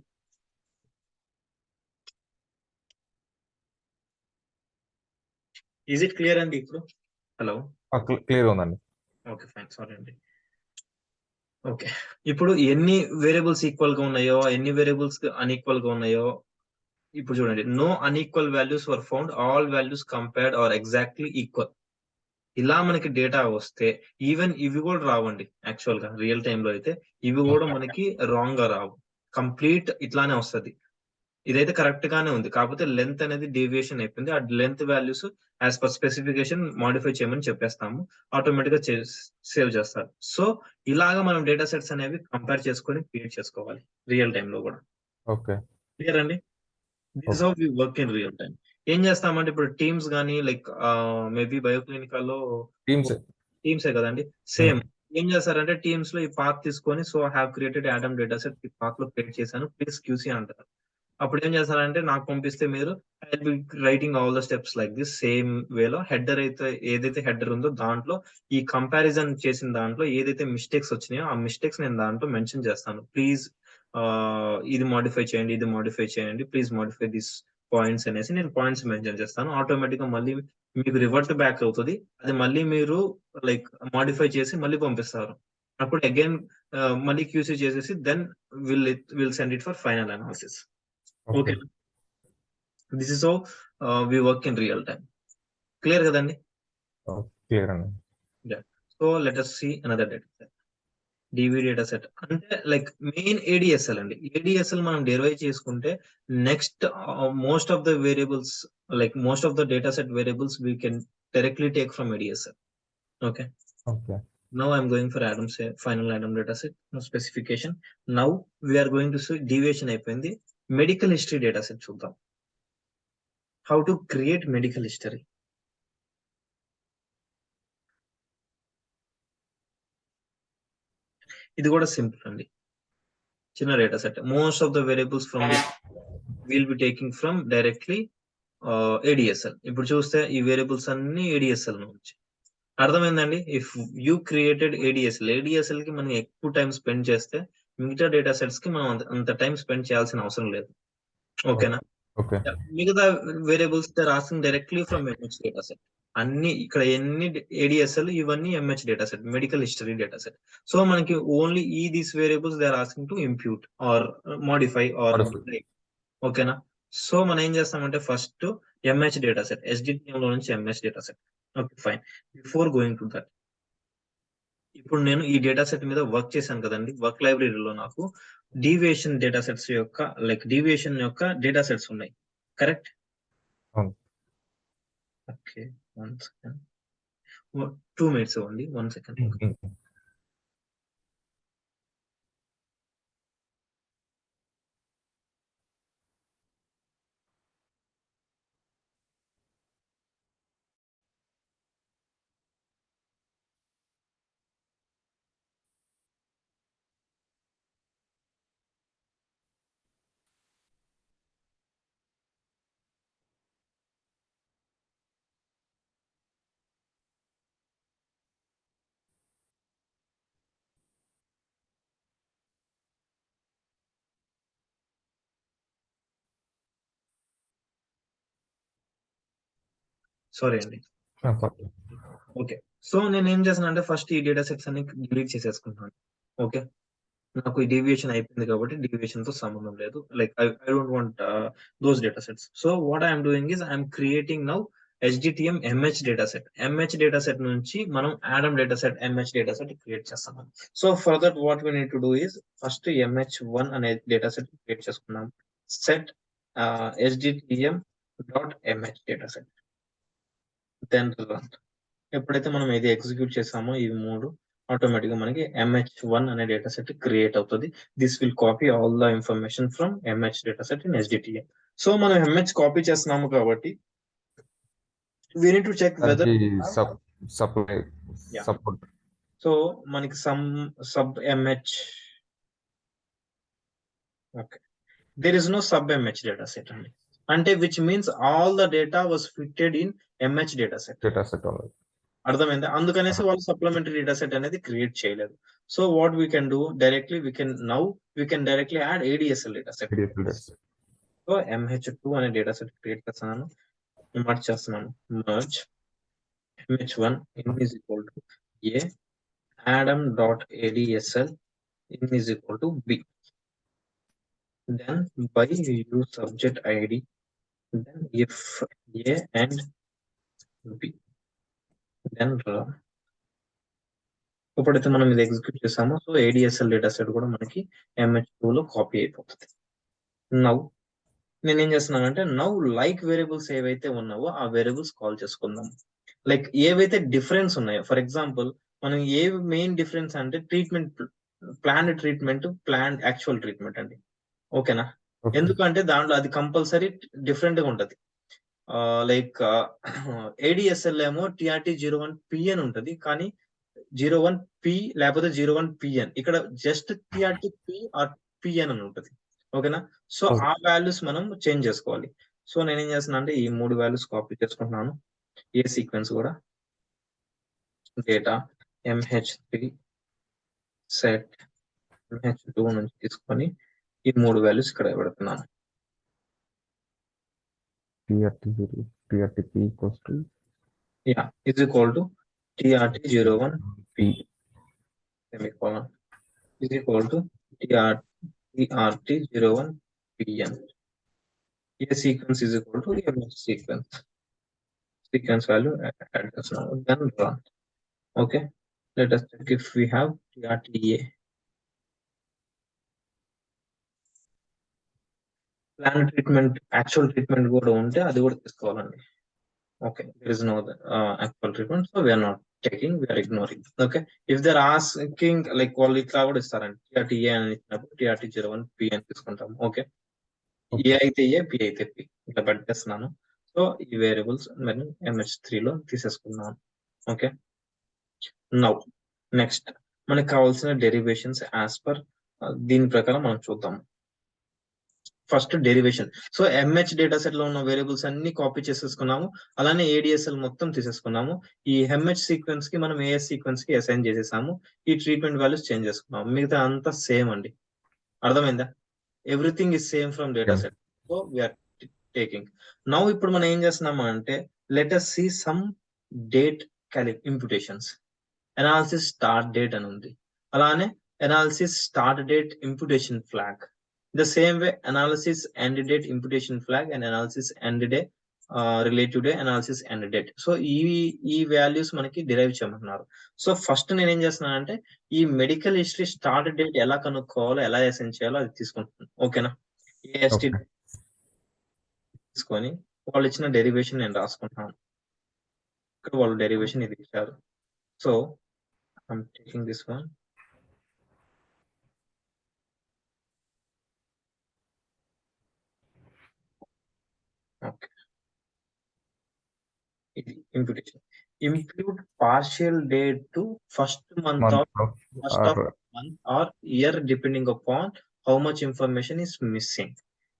ఈజ్ ఇట్ క్లియర్ అండి ఇప్పుడు? హలో, క్లియర్ ఉందండి. ఓకే ఫైన్, సారీ అండి. ఓకే, ఇప్పుడు ఎన్ని వేరియబుల్స్ ఈక్వల్ గా ఉన్నాయో, ఎన్ని వేరియబుల్స్ అన్ఈక్వల్ గా ఉన్నాయో ఇప్పుడు చూడండి. No unequal values were found, all values compared are exactly equal. ఇలా మనకి డేటా వస్తే ఈవెన్ ఇవి కూడా రావండి. యాక్చువల్ గా రియల్ టైమ్ లో అయితే ఇవి కూడా మనకి రాంగ్ గా రావు, కంప్లీట్ ఇట్లానే వస్తుంది. ఇదైతే కరెక్ట్ గానే ఉంది, కాకపోతే లెంత్ అనేది డీవియేషన్ అయిపోయింది. ఆ length values as per specification modify చేయమని చెప్పేస్తాము, ఆటోమేటిక్ గా సేవ్ చేస్తారు. సో ఇలాగా మనం డేటా సెట్స్ అనేవి కంపేర్ చేసుకొని క్రియేట్ చేసుకోవాలి రియల్ టైమ్ లో కూడా. ఓకే. క్లియర్ అండి? This how we work in real time. ఏం చేస్తామంటే ఇప్పుడు టీమ్స్ కానీ లైక్ మేబీ బయోక్లినికల్ లో టీమ్సే కదండి, సేమ్. ఏం చేస్తారంటే టీమ్స్ లో ఈ పాత్ తీసుకొని, so have created Adam data set, ఈ పాత్ లో క్రియేట్ చేశాను, ప్లీజ్ క్యూసీ అంటారు. అప్పుడు ఏం చేస్తారంటే నాకు పంపిస్తే మీరు I will be writing all the steps like this same వేలో. హెడర్ అయితే ఏదైతే హెడర్ ఉందో దాంట్లో ఈ కంపారిజన్ చేసిన దాంట్లో ఏదైతే మిస్టేక్స్ వచ్చినాయో ఆ మిస్టేక్స్ నేను దాంట్లో మెన్షన్ చేస్తాను. ప్లీజ్ ఇది మాడిఫై చేయండి, ఇది మాడిఫై చేయండి, ప్లీజ్ మాడిఫై దిస్ పాయింట్స్ అనేసి నేను పాయింట్స్ మెన్షన్ చేస్తాను. ఆటోమేటిక్ గా మళ్ళీ మీకు రివర్ట్ బ్యాక్ అవుతుంది. అది మళ్ళీ మీరు లైక్ మాడిఫై చేసి మళ్ళీ పంపిస్తారు. అప్పుడు అగైన్ మళ్ళీ క్యూసీ చేసేసి then will send it for final analysis. Okay, this is how we work in real time. Clear కదండి? క్లియర్ అండి. So let us see another data set. డివి డేటా సెట్ అంటే లైక్ మెయిన్ ఏడిఎస్ఎల్ అండి. ADSL మనం derive చేసుకుంటే next most of the variables, like most of the data set variables we can directly take from ADSL. Okay, okay. now I'm going for final Adam data set specification. Now we are going to see deviation అయిపోయింది. Medical history data set చూద్దాం. How to create medical history. ఇది కూడా simple అండి, చిన్న data set. Most of the variables from this will be taking from directly ADSL. ఇప్పుడు చూస్తే ఈ variables అన్ని ఏడిఎస్ఎల్ నుంచి. అర్థమైందండి? ఇఫ్ యూ క్రియేటెడ్ ఏడిఎస్ఎల్ కి మనం ఎక్కువ టైం స్పెండ్ చేస్తే మిగతా డేటా సెట్స్ కి మనం అంత టైం స్పెండ్ చేయాల్సిన అవసరం లేదు. ఓకేనా? ఓకే. మిగతా variables they asking directly from MH data set. అన్ని ఇక్కడ ఎన్ని ఏడిఎస్ఎల్, ఇవన్నీ MH data set, medical history data set. So మనకి only these variables they are asking to impute or modify or. ఓకేనా? సో మనం ఏం చేస్తామంటే first MH data set, SDTM లో నుంచి MH data set. Okay fine. Before going to that, ఇప్పుడు నేను ఈ డేటా సెట్ మీద వర్క్ చేశాను కదండి. వర్క్ లైబ్రరీలో నాకు డీవియేషన్ డేటా సెట్స్ యొక్క లైక్ డీవియేషన్ యొక్క డేటా సెట్స్ ఉన్నాయి, కరెక్ట్? ఓకే, 1 సెకండ్, 2 minutes ఇవ్వండి, 1 second. సారీ అండి. ఓకే, సో నేను ఏం చేస్తాను అంటే ఫస్ట్ ఈ డేటా సెట్స్ అన్ని డిలీట్ చేసేసుకుంటాను. ఓకే, నాకు ఈ డీవియేషన్ అయిపోయింది కాబట్టి డీవియేషన్ తో సంబంధం లేదు. Like I don't want those data sets. So what I'm doing is I'm creating now HDTM MH data set. MH data set నుంచి మనం Adam data set MH data set create చేస్తాం. So for that what we need to do is first MH1 అనే data set create చేసుకున్నాం. Set HDTM dot MH data set. Then ఎప్పుడైతే మనం ఇది execute చేసామో ఇవి మూడు ఆటోమేటిక్ గా మనకి MH1 అనే డేటా సెట్ క్రియేట్ అవుతుంది. This will copy all the information from MH data set in HDTM. So మనం MH కాపీ చేస్తున్నాము కాబట్టి we need to check whether supply Yeah. Support so మనకి some sub MH. Okay, there is no sub MH data set అండి. అంటే which means all the data was fitted in MH data set. Data set ఉన్నది. అర్థమైందా? అందుకనేసి వాళ్ళు supplementary data set అనేది create చేయలేదు. So what we can do directly we can directly add ADSL data set. So MH2 అనే data set create చేస్తున్నాను, merge చేస్తున్నాను. Merge MH1 in is equal to A, Adam.adsl in is equal to B. Then by use subject ID, then if A and B, then run. ఇప్పుడైతే మనం ఇది execute చేసామో so ADSL data set కూడా మనకి MH2 లో copy అయిపోతుంది. Now నేను ఏం చేస్తున్నానంటే లైక్ వేరియబుల్స్ ఏవైతే ఉన్నావో ఆ వేరియబుల్స్ కాల్ చేసుకుందాం. లైక్ ఏవైతే డిఫరెన్స్ ఉన్నాయో, ఫర్ ఎగ్జాంపుల్ మనం ఏ మెయిన్ డిఫరెన్స్ అంటే treatment, planned treatment, planned actual treatment అండి. ఓకేనా? ఎందుకంటే దాంట్లో అది కంపల్సరీ డిఫరెంట్ గా ఉంటది. లైక్ ADSL ఏమో TRT01P అని ఉంటది, కానీ 01P లేకపోతే 01PN, ఇక్కడ జస్ట్ TRTP ఆర్ PN అని ఉంటది. ఓకేనా? సో ఆ వాల్యూస్ మనం చేంజ్ చేసుకోవాలి. సో నేనేం చేస్తున్నా అంటే ఈ మూడు వాల్యూస్ కాపీ చేసుకుంటున్నాను. ఏ సీక్వెన్స్ కూడా డేటా MH3 సెట్ MH2 నుంచి తీసుకొని ఈ మూడు వాల్యూస్ ఇక్కడ పెడుతున్నాను. TRTP equals to is equal to TRT01P semicolon is equal to TRT01PN. A sequence is equal to MH sequence value add now, then run. Okay, let us check if we have TRTA. Plan treatment, actual treatment కూడా ఉంటే అది కూడా తీసుకోవాలండి. Okay, there is no actual treatment, so we are not taking, we are ignoring. Okay, if they are asking like వాళ్ళు ఇట్లా కూడా ఇస్తారండి, TRTA అని ఇచ్చినప్పుడు TRT01P అని తీసుకుంటాం. ఓకే, ఏ అయితే ఏ, P అయితే P ఇట్లా పెట్టేస్తున్నాను. సో ఈ వేరియబుల్స్ మరి MH3 లో తీసేసుకున్నాను. ఓకే, నౌ నెక్స్ట్ మనకు కావాల్సిన డెరివేషన్స్ యాజ్ పర్ దీని ప్రకారం మనం చూద్దాం. First derivation. So MH data set లో ఉన్న వేరియబుల్స్ అన్ని కాపీ చేసేసుకున్నాము, అలానే ADSL మొత్తం తీసేసుకున్నాము. ఈ MH సీక్వెన్స్ కి మనం AS సీక్వెన్స్ కి అసైన్ చేసేసాము. ఈ ట్రీట్మెంట్ వాల్యూస్ చేంజ్ చేసుకున్నాము. మిగతా అంతా సేమ్ అండి. అర్థమైందా? Everything is same from data set. So we're taking. Now ఇప్పుడు మనం ఏం చేస్తున్నాము అంటే let us see some date imputations. Analysis start date అని ఉంది, అలానే analysis start date imputation flag. The same way analysis end date imputation flag and analysis end day relative day analysis end date. So ఈ values మనకి derive చేయమంటున్నారు. So first నేను ఏం చేస్తున్నాను అంటే ఈ మెడికల్ హిస్టరీ స్టార్ట్ డేట్ ఎలా కనుక్కోవాలో, ఎలా అసైన్ చేయాలో అది తీసుకుంటున్నాను. ఓకేనా? AST తీసుకొని వాళ్ళు ఇచ్చిన డెరివేషన్ నేను రాసుకుంటున్నాను. ఇక్కడ వాళ్ళు డెరివేషన్ ఇది ఇచ్చారు. So I'm taking this one. Okay, imputation. Impute partial date to first month of month or year depending upon how much information is missing.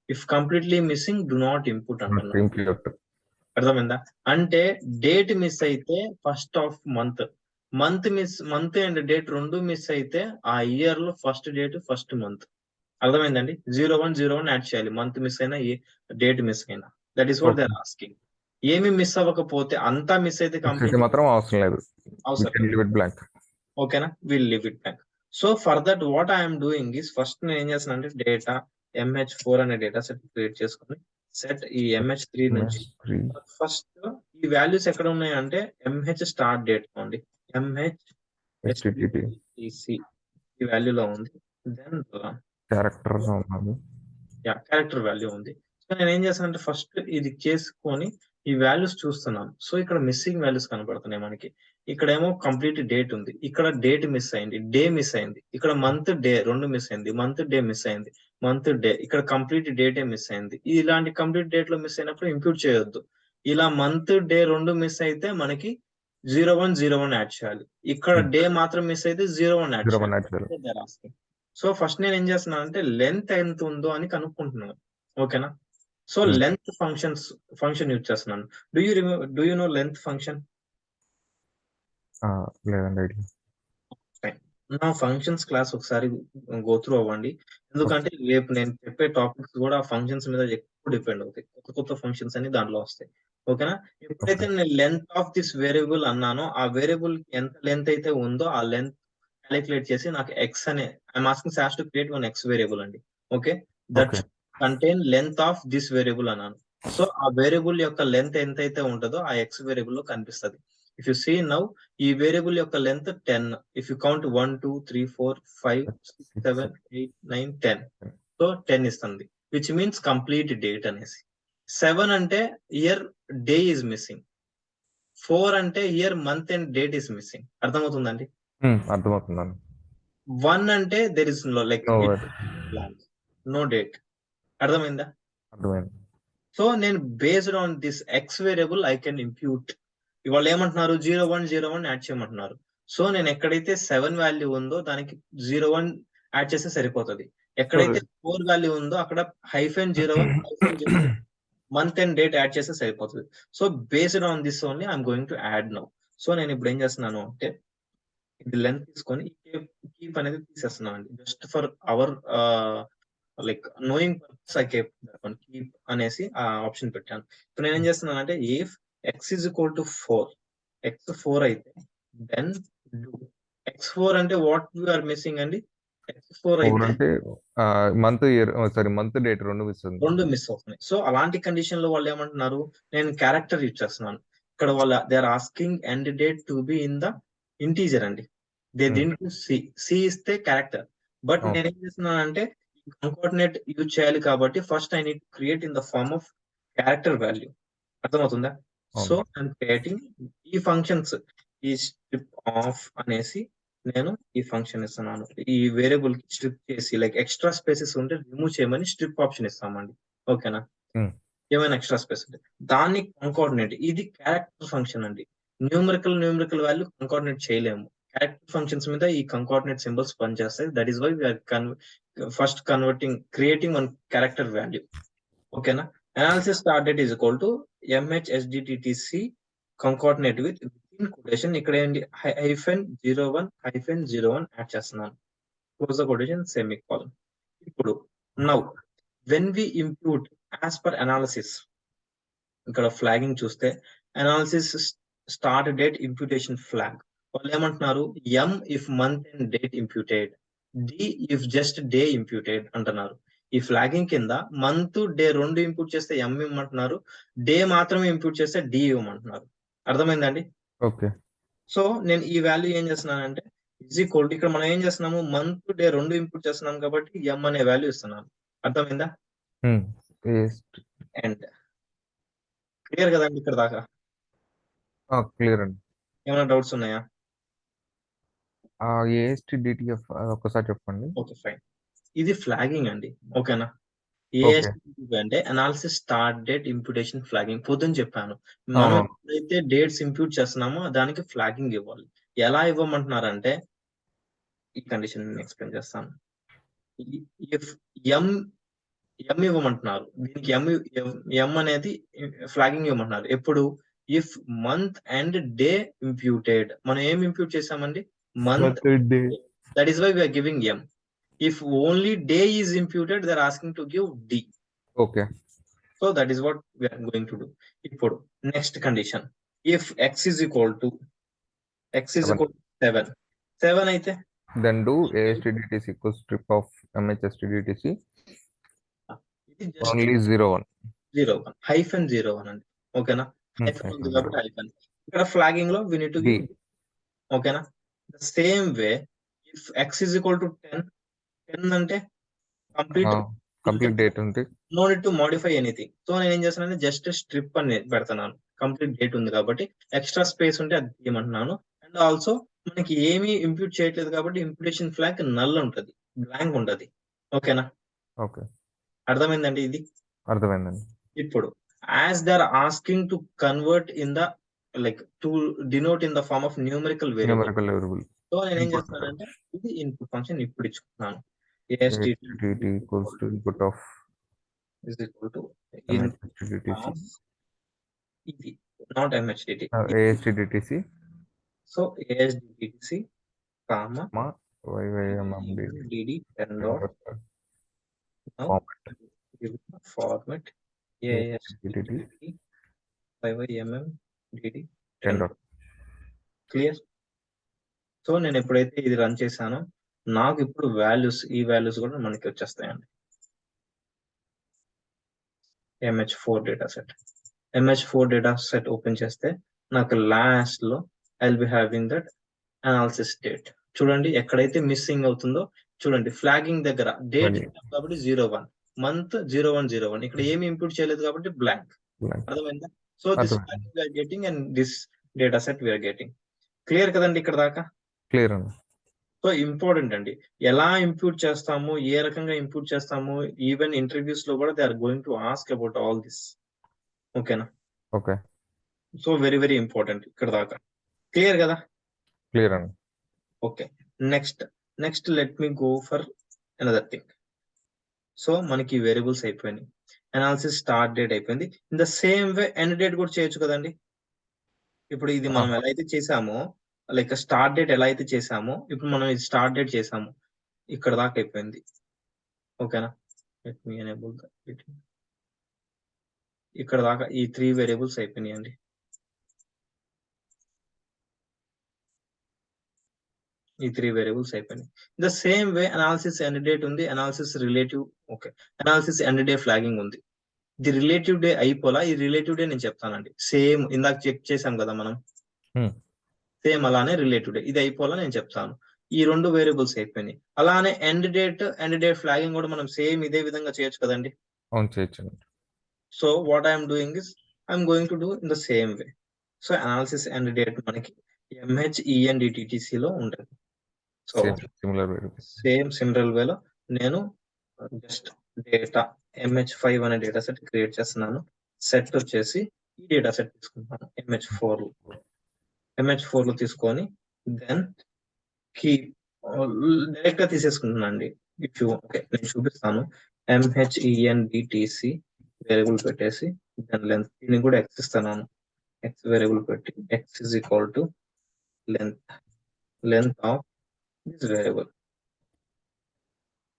If completely missing, do not input అంటున్నారు. అర్థమైందా? అంటే date miss అయితే first of month, month and date రెండు miss అయితే ఆ year లో first date first month. అర్థమైందండి? 0101 add చేయాలి, మంత్ మిస్ అయినా డేట్ మిస్ అయినా. That is what they are asking. ఏమి మిస్ అవ్వకపోతే అంతా మిస్ అయితే కంప్లీట్ మాత్రం అవసరం లేదు, ఓకేనా? Will leave it blank. So for that what I'm doing is first నేను ఏం చేస్తున్నాను అంటే డేటా MH4 అనే డేటా సెట్ క్రియేట్ చేసుకుని సెట్ ఈ MH3 నుంచి ఫస్ట్ ఈ వాల్యూస్ ఎక్కడ ఉన్నాయంటే ఎంహెచ్ స్టార్ట్ డేట్ ఉంది, ఎంహెచ్ HTTP ఎస్టిటిసి ఈ వాల్యూలో ఉంది. దెన్ క్యారెక్టర్స్ ఉన్నది. క్యారెక్టర్ వాల్యూ ఉంది. సో నేను ఏం చేస్తానంటే ఫస్ట్ ఇది చేసుకొని ఈ వాల్యూస్ చూస్తున్నాను. సో ఇక్కడ మిస్సింగ్ వాల్యూస్ కనబడుతున్నాయి మనకి. ఇక్కడేమో కంప్లీట్ డేట్ ఉంది, ఇక్కడ డేట్ మిస్ అయింది, డే మిస్ అయింది, ఇక్కడ మంత్ డే రెండు మిస్ అయింది, మంత్ డే మిస్ అయింది, మంత్ డే, ఇక్కడ కంప్లీట్ డేటే మిస్ అయింది. ఇలాంటి కంప్లీట్ డేట్ లో మిస్ అయినప్పుడు ఇంప్యూట్ చేయొద్దు. ఇలా మంత్ డే రెండు మిస్ అయితే మనకి 0101 యాడ్ చేయాలి. ఇక్కడ డే మాత్రం మిస్ అయితే 01 యాడ్ 01 యాడ్ చేయాలి. చేయాలి. సో ఫస్ట్ నేను ఏం చేస్తున్నాను అంటే లెంత్ ఎంత ఉందో అని కనుక్కుంటున్నాను. ఓకేనా? సో లెంత్ ఫంక్షన్ యూజ్ చేస్తున్నాను. Do you know length function? లేదండి ఐడియా. నా ఫంక్షన్స్ క్లాస్ ఒకసారి గో త్రూ అవ్వండి. ఎందుకంటే రేపు నేను చెప్పే టాపిక్స్ కూడా ఫంక్షన్స్ మీద ఎక్కువ డిపెండ్ అవుతాయి. కొత్త ఫంక్షన్స్ అని దాంట్లో వస్తాయి. ఓకేనా? ఎప్పుడైతే నేను లెంత్ ఆఫ్ దిస్ వేరియబుల్ అన్నానో ఆ వేరియబుల్ ఎంత లెంత్ అయితే ఉందో ఆ లెంత్ క్యాలిక్యులేట్ చేసి నాకు ఎక్స్ అనే I'm asking SAS to create one X variable అండి. Okay, that contain length of this variable అన్నాను. సో ఆ వేరియబుల్ యొక్క లెంత్ ఎంతైతే ఉంటుందో ఆ ఎక్స్ వేరియబుల్ లో కనిపిస్తుంది. ఇఫ్ యు సీ నౌ ఈ వేరియబుల్ యొక్క length 10. If you count 1 2 3 4 5 6 7 8 9 10, so 10 ఇస్తుంది, విచ్ మీన్స్ కంప్లీట్ డేట్ అనేసి. 7 అంటే ఇయర్ డే ఈజ్ మిస్సింగ్, 4 అంటే year month and date is missing. అర్థమవుతుందండి? అర్థమవుతుందండి. 1 అంటే there is no like no date. అర్థమైందా? అర్థమైంది. సో నేను based on this x variable I can impute. ఇవాళ ఏమంటున్నారు 0101 యాడ్ చేయమంటున్నారు. సో నేను ఎక్కడైతే 7 వాల్యూ ఉందో దానికి 01 యాడ్ చేస్తే సరిపోతుంది. ఎక్కడైతే 4 వాల్యూ ఉందో అక్కడ -01 మంత్ అండ్ డేట్ యాడ్ చేస్తే సరిపోతుంది. So based on this only I'm going to add now. So నేను ఇప్పుడు ఏం చేస్తున్నాను అంటే ఇది లెంత్ తీసుకొని కీప్ అనేది తీసేస్తున్నాను అండి. Just for hour like knowing purpose I Cape keep అనేసి ఆ ఆప్షన్ పెట్టాను. ఇప్పుడు నేను ఏం చేస్తున్నాను అంటే if X is equal to 4, X 4 అయితే దెన్ డూ x4 అంటే వాట్ యు ఆర్ మిస్సింగ్ అండి? x4 అయితే month year sorry month date రెండు మిస్ అవుతున్నాయి. సో అలాంటి కండిషన్ లో వాళ్ళు ఏమంటున్నారు, నేను క్యారెక్టర్ యూజ్ చేస్తున్నాను. ఇక్కడ వాళ్ళ they are asking end date to be in the integer అండి. దే డింట్ సి ఇస్తే క్యారెక్టర్. బట్ నేను ఏం చేస్తున్నాను అంటే కంకోర్డినేట్ యూజ్ చేయాలి కాబట్టి first I need create in the form of character value. అర్థమవుతుందా? సో ఐఎమ్ క్రియేటింగ్ ఈ ఫంక్షన్స్, ఈ స్ట్రిప్ ఆఫ్ అనేసి నేను ఈ ఫంక్షన్ ఇస్తున్నాను. ఈ వేరియబుల్ కి స్ట్రిప్ చేసి లైక్ ఎక్స్ట్రా స్పేసెస్ ఉంటే రిమూవ్ చేయమని స్ట్రిప్ ఆప్షన్ ఇస్తామండి. ఓకేనా? ఏమైనా ఎక్స్ట్రా స్పేస్ ఉంటే దాన్ని కంకోర్డినేట్, ఇది క్యారెక్టర్ ఫంక్షన్ అండి. న్యూమరికల్ వాల్యూ కంకోర్డినేట్ చేయలేము. క్యారెక్టర్ ఫంక్షన్స్ మీద ఈ కంకోర్డినేట్ సింబల్స్ పనిచేస్తాయి. That is why we're first creating one character value. ఓకేనా? Analysis start date is equal to MHSDTTC concatenate with in quotation. ఇక్కడ ఏంటి -01 యాడ్ చేస్తున్నాను. Close the quotation, semicolon. ఇప్పుడు now when we impute as per analysis, ఇక్కడ flagging చూస్తే analysis start date imputation flag. వాళ్ళు ఏమంటున్నారు M if month and date imputed, D if just day imputed అంటున్నారు. ఈ ఫ్లాగింగ్ కింద మంత్ డే రెండు impute చేస్తే M ఇవ్వమంటున్నారు, డే మాత్రమే ఇంప్యూట్ చేస్తే D ఇవ్వమంటున్నారు. అర్థమైందండి? ఓకే. సో నేను ఈ వాల్యూ ఏం చేస్తున్నానంటే ఈజ్ ఈక్వల్ టు, ఇక్కడ మనం ఏం చేస్తున్నాము మంత్ డే రెండు ఇంప్యూట్ చేస్తున్నాం కాబట్టి M అనే వాల్యూ ఇస్తున్నాను. అర్థమైందా? అండ్ క్లియర్ కదండి ఇక్కడ దాకా? క్లియర్ అండి. ఏమైనా డౌట్స్ ఉన్నాయా? ASTDTF ఒకసారి చెప్పండి. Okay fine. ఇది ఫ్లాగింగ్ అండి. ఓకేనా? ASTDTF అంటే analysis start date imputation flagging. పొద్దున్న చెప్పాను, మనం ఎప్పుడైతే డేట్స్ ఇంప్యూట్ చేస్తున్నామో దానికి ఫ్లాగింగ్ ఇవ్వాలి. ఎలా ఇవ్వమంటున్నారంటే ఈ కండిషన్ నేను ఎక్స్ప్లెయిన్ చేస్తాను. ఇఫ్ M ఇవ్వమంటున్నారు, దీనికి M అనేది ఫ్లాగింగ్ ఇవ్వమంటున్నారు. ఎప్పుడు if month and day imputed, మనం ఏం ఇంప్యూట్ చేసామండి? Month day. That is why we're giving M. If only day is imputed, they are asking to give D. Okay. So that is what we are going to do. ఇప్పుడు next condition, if x is equal to 7. 7 అయితే then do ASTDTC equals strip of MHSTDTC only 01 -01 అండి. ఓకేనా? Hyphen ఉంది కాబట్టి hyphen. ఇక్కడ flagging లో we need to give ఓకేనా. The same way if x is equal to 10 అంటే కంప్లీట్ డేట్ ఉంది. No need to modify anything. So నేను ఏం చేస్తానంటే జస్ట్ స్ట్రిప్ అని పెడతాను. కంప్లీట్ డేట్ ఉంది కాబట్టి ఎక్స్ట్రా స్పేస్ ఉంటే అది తీయమంటున్నాను. అండ్ ఆల్సో మనకి ఏమీ ఇంప్యూట్ చేయట్లేదు కాబట్టి ఇంప్యూటేషన్ ఫ్లాగ్ నల్ ఉంటది, బ్లాంక్ ఉంటది. ఓకేనా, ఓకే, అర్థమైందండి ఇది? అర్థమైందండి. ఇప్పుడు as they are asking to convert in the like to denote in the form of numerical variable. So నేను ఏం చేస్తున్నానంటే ఇది ఇన్పుట్ ఫంక్షన్ ఇప్పుడు ఇచ్చుకున్నాను. ASTDT equals to input of is equal to MHDTC. ఇది not MHDT. ASTDTC. So ASDTC comma YYMMDD 10 dot. Now give the format ASDTC YYMMDD 10 dot. Clear? So నేను ఎప్పుడైతే ఇది రన్ చేశానో నాకు ఇప్పుడు వాల్యూస్, ఈ వాల్యూస్ కూడా మనకి వచ్చేస్తాయండి. MH4 data set, MH4 data set open చేస్తే నాకు లాస్ట్ లో I will be having that analysis date. చూడండి ఎక్కడైతే మిస్సింగ్ అవుతుందో చూడండి, ఫ్లాగింగ్ దగ్గర డేట్ కాబట్టి 01, మంత్ 0101, ఇక్కడ ఏమి ఇంప్యూట్ చేయలేదు కాబట్టి బ్లాంక్. అర్థమైందా? So this we're getting and this data set we're getting. Clear కదండి ఇక్కడ దాకా? క్లియర్ అండి. సో ఇంపార్టెంట్ అండి, ఎలా ఇంప్యూట్ చేస్తాము, ఏ రకంగా ఇంప్యూట్ చేస్తాము, ఈవెన్ ఇంటర్వ్యూస్ లో కూడా they are going to ask about all this. ఓకేనా? Okay. So very very important ఇక్కడ దాకా. క్లియర్ కదా? క్లియర్ అండి. Okay, next let me go for another thing. So మనకి వేరియబుల్స్ అయిపోయినాయి, అనాలిసిస్ స్టార్ట్ డేట్ అయిపోయింది. In the same way end date కూడా చేయొచ్చు కదండి. ఇప్పుడు ఇది మనం ఎలా అయితే చేసామో, లైక్ స్టార్ట్ డేట్ ఎలా అయితే చేసామో, ఇప్పుడు మనం ఇది స్టార్ట్ డేట్ చేసాము, ఇక్కడ దాకా అయిపోయింది. ఓకేనా, లెట్ మీ ఎనేబుల్ దట్. ఇక్కడ దాకా ఈ 3 వేరియబుల్స్ అయిపోయినాయి అండి. ఈ 3 వేరియబుల్స్ అయిపోయినాయి. The same way analysis end date ఉంది, analysis relative, okay, analysis end day flagging ఉంది. ది రిలేటివ్ డే అయిపోలా, ఈ రిలేటివ్ డే నేను చెప్తానండి. సేమ్ ఇందాక చెక్ చేసాం కదా మనం, సేమ్ అలానే రిలేటివ్ డే ఇది అయిపోలా నేను చెప్తాను. ఈ 2 వేరియబుల్స్ అయిపోయినాయి. అలానే ఎండ్ డేట్ ఫ్లాగింగ్ కూడా మనం సేమ్ ఇదే విధంగా చేయొచ్చు కదండి. అవును, చేయొచ్చు. So what I'm doing is I'm going to do in the same way. So analysis end date మనకి MHENDTTC లో ఉంటుంది. సో సేమ్ సిమిలర్ వేలో నేను జస్ట్ డేటా MH5 అనే డేటా సెట్ క్రియేట్ చేస్తున్నాను. సెట్ వచ్చేసి ఈ డేటా సెట్ తీసుకుంటాను MH4 లో తీసుకొని దెన్ కీ డైరెక్ట్ గా తీసేసుకుంటున్నాను అండి. ఇఫ్ యూ ఓకే నేను చూపిస్తాను. MHENDTC వేరియబుల్ పెట్టేసి దాని లెంత్, దీన్ని కూడా ఎక్స్ ఇస్తున్నాను. ఎక్స్ వేరియబుల్ పెట్టి X is equal to length of this variable.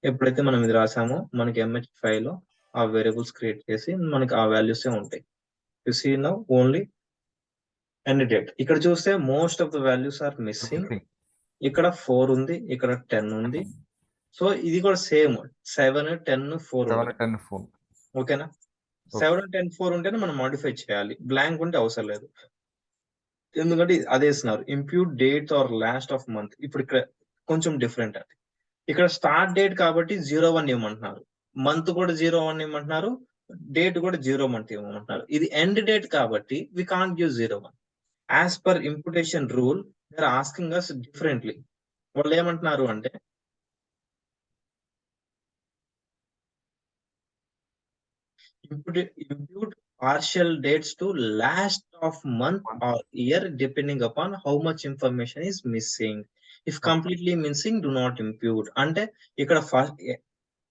ఎప్పుడైతే మనం ఇది రాసామో మనకి MH5 లో ఆ వేరియబుల్స్ క్రియేట్ చేసి మనకి ఆ వాల్యూస్ ఉంటాయి. You see now only end date. ఇక్కడ చూస్తే most of the values are missing. ఇక్కడ 4 ఉంది, ఇక్కడ 10 ఉంది. సో ఇది కూడా సేమ్ 7, 10, 4 ఓకేనా. 7, 10, 4 ఉంటేనే మనం మాడిఫై చేయాలి, బ్లాంక్ ఉంటే అవసరం లేదు. ఎందుకంటే అదే ఇస్తున్నారు impute date are last of month. ఇప్పుడు ఇక్కడ కొంచెం డిఫరెంట్ అది. ఇక్కడ స్టార్ట్ డేట్ కాబట్టి 01 ఇవ్వమంటున్నారు, మంత్ కూడా 01 ఇవ్వమంటున్నారు, డేట్ కూడా 0 మంత్ ఇవ్వమంటున్నారు. ఇది ఎండ్ డేట్ కాబట్టి we can't use 01. As per imputation rule they are asking us differently. వాళ్ళు ఏమంటున్నారు అంటే impute partial dates to last of month or year depending upon how much information is missing. If completely missing, do not impute. అంటే ఇక్కడ first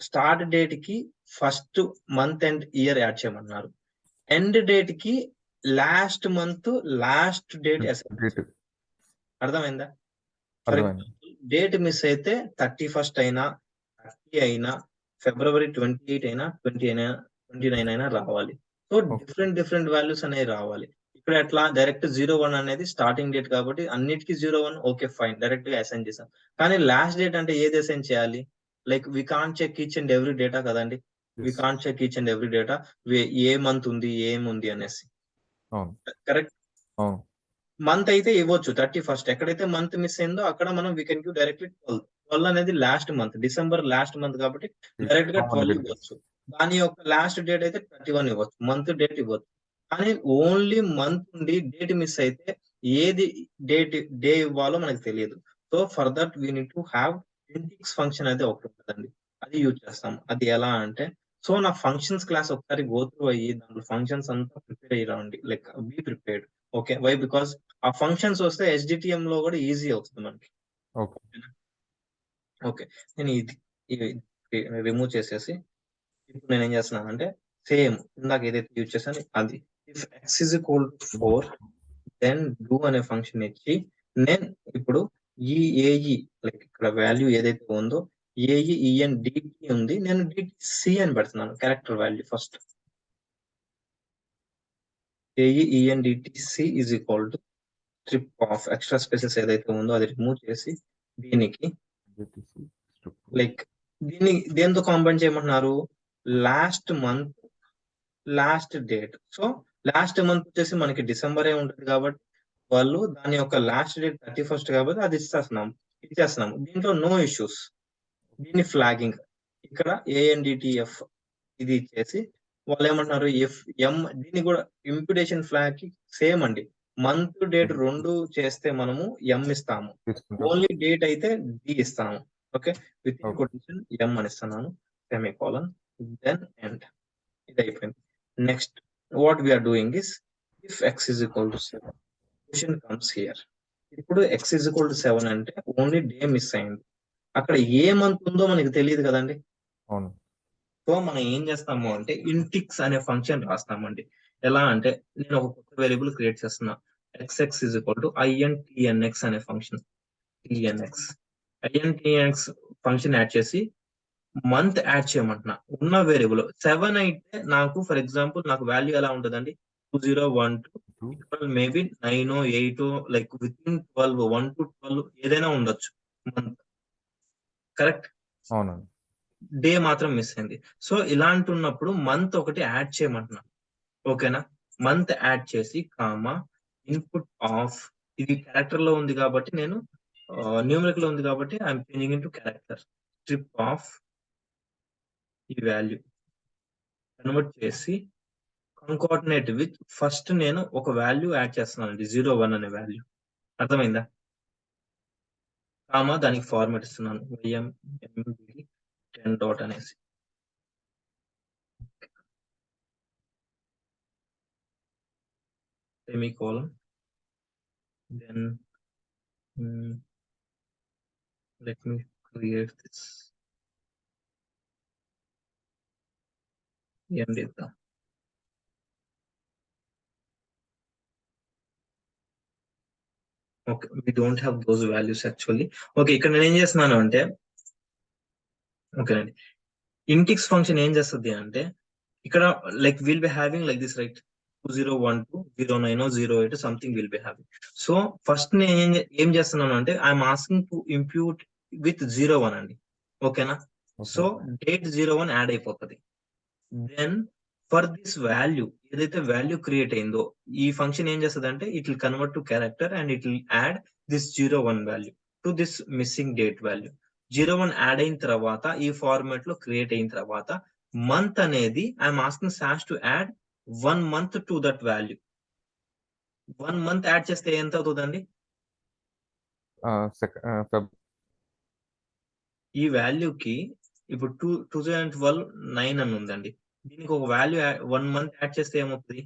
start date కి first month and year add చేయమన్నారు, end date కి last month last date. అర్థమైందా? Date miss అయితే 31st అయినా 30 అయినా February 28 అయినా 29 అయినా రావాలి. సో డిఫరెంట్ వాల్యూస్ అనేవి రావాలి. ఇక్కడ ఎట్లా డైరెక్ట్ 01 అనేది స్టార్టింగ్ డేట్ కాబట్టి అన్నిటికీ 01 ఓకే ఫైన్ డైరెక్ట్ గా అసైన్ చేసాం. కానీ లాస్ట్ డేట్ అంటే ఏది అసైన్ చేయాలి? Like we can't check each and every data కదండి. We can't check each and every data ఏ మంత్ ఉంది ఏముంది అనేసి. అవును కరెక్ట్. అవును మంత్ అయితే ఇవ్వచ్చు 31st. ఎక్కడైతే మంత్ మిస్ అయిందో అక్కడ మనం వీ కెన్ గివ్ డైరెక్ట్లీ 12 అనేది last month, December last month కాబట్టి డైరెక్ట్ గా 12 ఇవ్వచ్చు. దాని యొక్క లాస్ట్ డేట్ అయితే 31 ఇవ్వచ్చు, మంత్ డేట్ ఇవ్వచ్చు. కానీ ఓన్లీ మంత్ నుండి డేట్ మిస్ అయితే ఏది డే ఇవ్వాలో మనకు తెలియదు. So for that we need to have intnx function అయితే ఒకటి ఉంటుందండి, అది యూజ్ చేస్తాం. అది ఎలా అంటే, సో నా ఫంక్షన్స్ క్లాస్ ఒకసారి గో త్రూ అయ్యి దాంట్లో ఫంక్షన్స్ అంతా ప్రిపేర్ అయ్యి రండి, like be prepared. Okay, why because ఆ ఫంక్షన్స్ వస్తే HDTM లో కూడా ఈజీ అవుతుంది మనకి. ఓకే ఓకే, నేను ఇది రిమూవ్ చేసేసి ఇప్పుడు నేను ఏం చేస్తున్నాను అంటే, సేమ్ ఇందాక ఏదైతే యూజ్ చేశాను అది, if x is equal to 4 then do అనే ఫంక్షన్ ఇచ్చి, నేను ఇప్పుడు ఈ ఏఈ లైక్ ఇక్కడ వాల్యూ ఏదైతే ఉందో ఏఈఎన్ డిటి ఉంది, నేను డిటిసి అని పెడుతున్నాను character value first. AEN DTC is equal to strip of extra spaces ఏదైతే ఉందో అది రిమూవ్ చేసి దీనికి లైక్ దీన్ని దేంతో కాంబైన్ చేయమంటున్నారు, last month last date. So last month వచ్చేసి మనకి డిసెంబరే ఉంటుంది కాబట్టి వాళ్ళు దాని యొక్క లాస్ట్ డేట్ 31st కాబట్టి అది ఇచ్చేస్తున్నాము. దీంట్లో నో ఇష్యూస్. దీన్ని ఫ్లాగింగ్ ఇక్కడ ఏఎన్డిటిఎఫ్ ఇది ఇచ్చేసి వాళ్ళు ఏమంటున్నారు, ఎఫ్ ఎం దీన్ని కూడా ఇంప్యుటేషన్ ఫ్లాగ్ కి సేమ్ అండి. మంత్ డేట్ రెండు చేస్తే మనము ఎం ఇస్తాము, ఓన్లీ డేట్ అయితే డి ఇస్తాము. Okay, with in quotation M అని ఇస్తున్నాను, సెమీకోలన్, దెన్ ఎండ్. ఇది అయిపోయింది. Next what we're doing is, if x is equal to 7 question comes here. ఇప్పుడు ఎక్స్ ఇస్ ఈక్వల్ టు 7 అంటే ఓన్లీ డే మిస్ అయింది, అక్కడ ఏ మంత్ ఉందో మనకి తెలియదు కదండి. అవును సో మనం ఏం చేస్తాము అంటే ఇంటిక్స్ అనే ఫంక్షన్ రాస్తామండి. ఎలా అంటే, నేను ఒక కొత్త వేరియబుల్ క్రియేట్ చేస్తున్నా, xx is equal to intnx అనే ఫంక్షన్. intnx ఫంక్షన్ యాడ్ చేసి మంత్ యాడ్ చేయమంటున్నా. ఉన్న వేరియబుల్ 7 అయితే నాకు ఫర్ ఎగ్జాంపుల్ నాకు వాల్యూ ఎలా ఉంటుందండి, 2012 maybe 9 8 like with in 12 1 to 12 ఏదైనా ఉండొచ్చు మంత్. కరెక్ట్, అవునండి డే మాత్రం మిస్ అయింది. సో ఇలాంటి ఉన్నప్పుడు మంత్ ఒకటి యాడ్ చేయమంటున్నా. ఓకేనా, మంత్ యాడ్ చేసి కామా ఇన్పుట్ ఆఫ్, ఇది క్యారెక్టర్ లో ఉంది కాబట్టి నేను న్యూమరికల్ లో ఉంది కాబట్టి I'm changing in to character. Strip of ఈ వాల్యూ కన్వర్ట్ చేసి కంకార్డినేట్ విత్, ఫస్ట్ నేను ఒక వాల్యూ యాడ్ చేస్తున్నానండి 01 అనే వాల్యూ. అర్థమైందా, కామా దానికి ఫార్మాట్ ఇస్తున్నాను YMMBD10 డాట్ అనేసి. semicolon, then let me create this end ఇద్దాం. Okay, we don't have those values actually. Okay, ఇక్కడ నేను ఏం చేస్తున్నాను అంటే, ఓకేనండి, ఇంటిక్స్ ఫంక్షన్ ఏం చేస్తుంది అంటే, ఇక్కడ like will be having like this right, 2012 09 08 something will be having. So first నేను ఏం చేస్తున్నాను అంటే, I'm asking to impute with 01 అండి. ఓకేనా, సో డేట్ 01 యాడ్ అయిపోతుంది. దెన్ ఫర్ దిస్ వాల్యూ ఏదైతే వాల్యూ క్రియేట్ అయిందో ఈ ఫంక్షన్ ఏం చేస్తుంది అంటే, it will convert to character and it will add this 01 value to this missing date value. 01 add అయిన తర్వాత ఈ ఫార్మాట్ లో క్రియేట్ అయిన తర్వాత మంత్ అనేది I'm asking SAS to add 1 month to that value. 1 month add చేస్తే ఎంత అవుతుందండి, ఈ వాల్యూకి ఇప్పుడు 2012 9 అని ఉందండి, దీనికి ఒక వాల్యూ 1 month యాడ్ చేస్తే ఏమవుతుంది,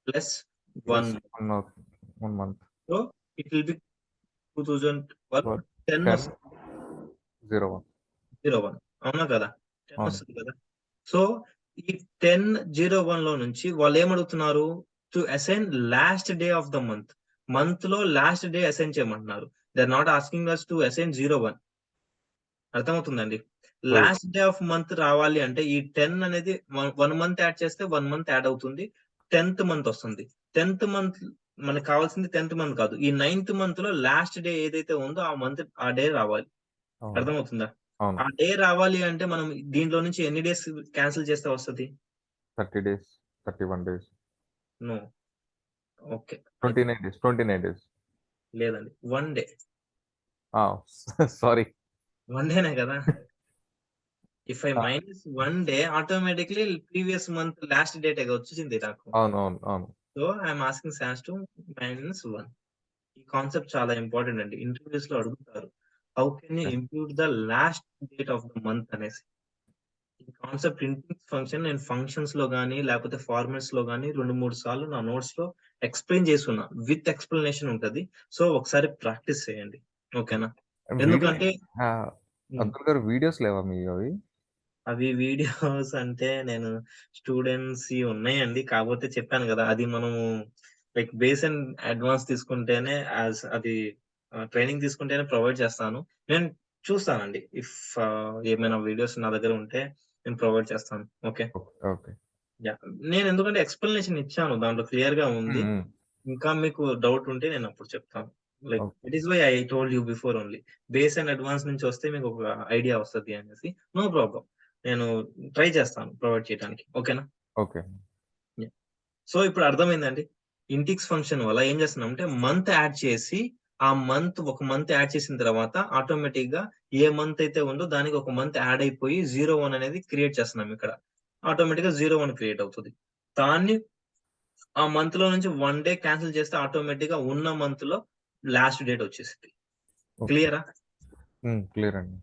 plus 1 month. So it will be 2012 10 01 అవునా కదా, 10 వస్తుంది కదా. సో ఈ 10 01 లో నుంచి వాళ్ళు ఏమడుగుతున్నారు, to assign last day of the month. Month లో లాస్ట్ డే అసైన్ చేయమంటున్నారు. They are not asking us to assign 01. అర్థమవుతుందండి, లాస్ట్ డే ఆఫ్ మంత్ రావాలి అంటే ఈ 10 అనేది 1 month యాడ్ చేస్తే 1 month యాడ్ అవుతుంది, 10th month వస్తుంది. 10th month మనకు కావాల్సింది 10th month కాదు, ఈ 9th month లో లాస్ట్ డే ఏదైతే ఉందో ఆ మంత్ ఆ డే రావాలి. అర్థమవుతుందా, ఆ డే రావాలి అంటే మనం దీంట్లో నుంచి ఎన్ని డేస్ క్యాన్సిల్ చేస్తే వస్తుంది, 30 days 31 days no okay. 29 days. లేదండి. 1 డే. సారీ. 1 డేనే కదా! If I ah, minus 1 day automatically previous month last డేటేగా వచ్చేసింది నాకు. అవును. So, I'm asking SAS to -1. ఈ కాన్సెప్ట్ చాలా ఇంపార్టెంట్ అండి. ఇంటర్వ్యూస్‌లో అడుగుతారు. How can you Okay. Impute the last date of the month అనేసి. ఈ కాన్సెప్ట్ ఇంటింగ్స్ ఫంక్షన్ నేను ఫంక్షన్స్‌లో గాని, లేకపోతే ఫార్మాట్స్‌లో గాని 2, 3 సార్లు నా నోట్స్‌లో ఎక్స్‌ప్లెయిన్ చేసున్నా. విత్ ఎక్స్‌ప్లనేషన్ ఉంటది. సో, ఒకసారి ప్రాక్టీస్ చేయండి. ఓకేనా? వీడియో ఎందుకంటే హ్మ్. అబ్దుల్ గారు వీడియోస్ లేవా మీ అవి? అవి వీడియోస్ అంటే నేను స్టూడెంట్స్‌యి ఉన్నాయండి. కాకపోతే చెప్పాను గదా! అది మనము లైక్ బేస్ అండ్ అడ్వాన్స్ తీసుకుంటేనే అది ట్రైనింగ్ తీసుకుంటేనే ప్రొవైడ్ చేస్తాను. నేను చూస్తానండి. ఏమైనా వీడియోస్ నా దగ్గర ఉంటే నేను ప్రొవైడ్ చేస్తాను. ఓకే. ఓకే. యాహ్! నేనెందుకంటే ఎక్స్‌ప్లనేషన్ ఇచ్చాను. దాంట్లో క్లియర్‌గా ఉంది. హ్మ్. ఇంకా మీకు డౌట్ ఉంటే నేనప్పుడు చెప్తాను. Like okay. It is why I told you before only. Base and advance నుంచి వస్తే మీకొక ఐడియా వస్తది అనేసి. No problem. నేను ట్రై చేస్తాను ప్రొవైడ్ చేయడానికి. ఓకేనా? ఓకే. యాహ్! సో, ఇప్పుడు అర్థమైందండి. ఇంటిక్స్ ఫంక్షన్ వల్ల ఏం చేస్తున్నామంటే మంత్ యాడ్ చేసి, ఒక మంత్ యాడ్ చేసిన తర్వాత ఆటోమేటిక్‌గా ఏ మంత్ అయితే ఉందో దానికి ఒక మంత్ యాడ్ అయిపోయి 01 అనేది క్రియేట్ చేస్తున్నాం ఇక్కడ. ఆటోమేటిక్‌గా 01 క్రియేట్ అవుతది. దాన్ని ఆ మంత్‌లో నుంచి 1 డే క్యాన్సెల్ చేస్తే ఆటోమేటిక్‌గా ఉన్న మంత్‌లో లాస్ట్ డేట్ వచ్చేసిద్ది. ఓకే. క్లియరా? క్లియర్ అండి.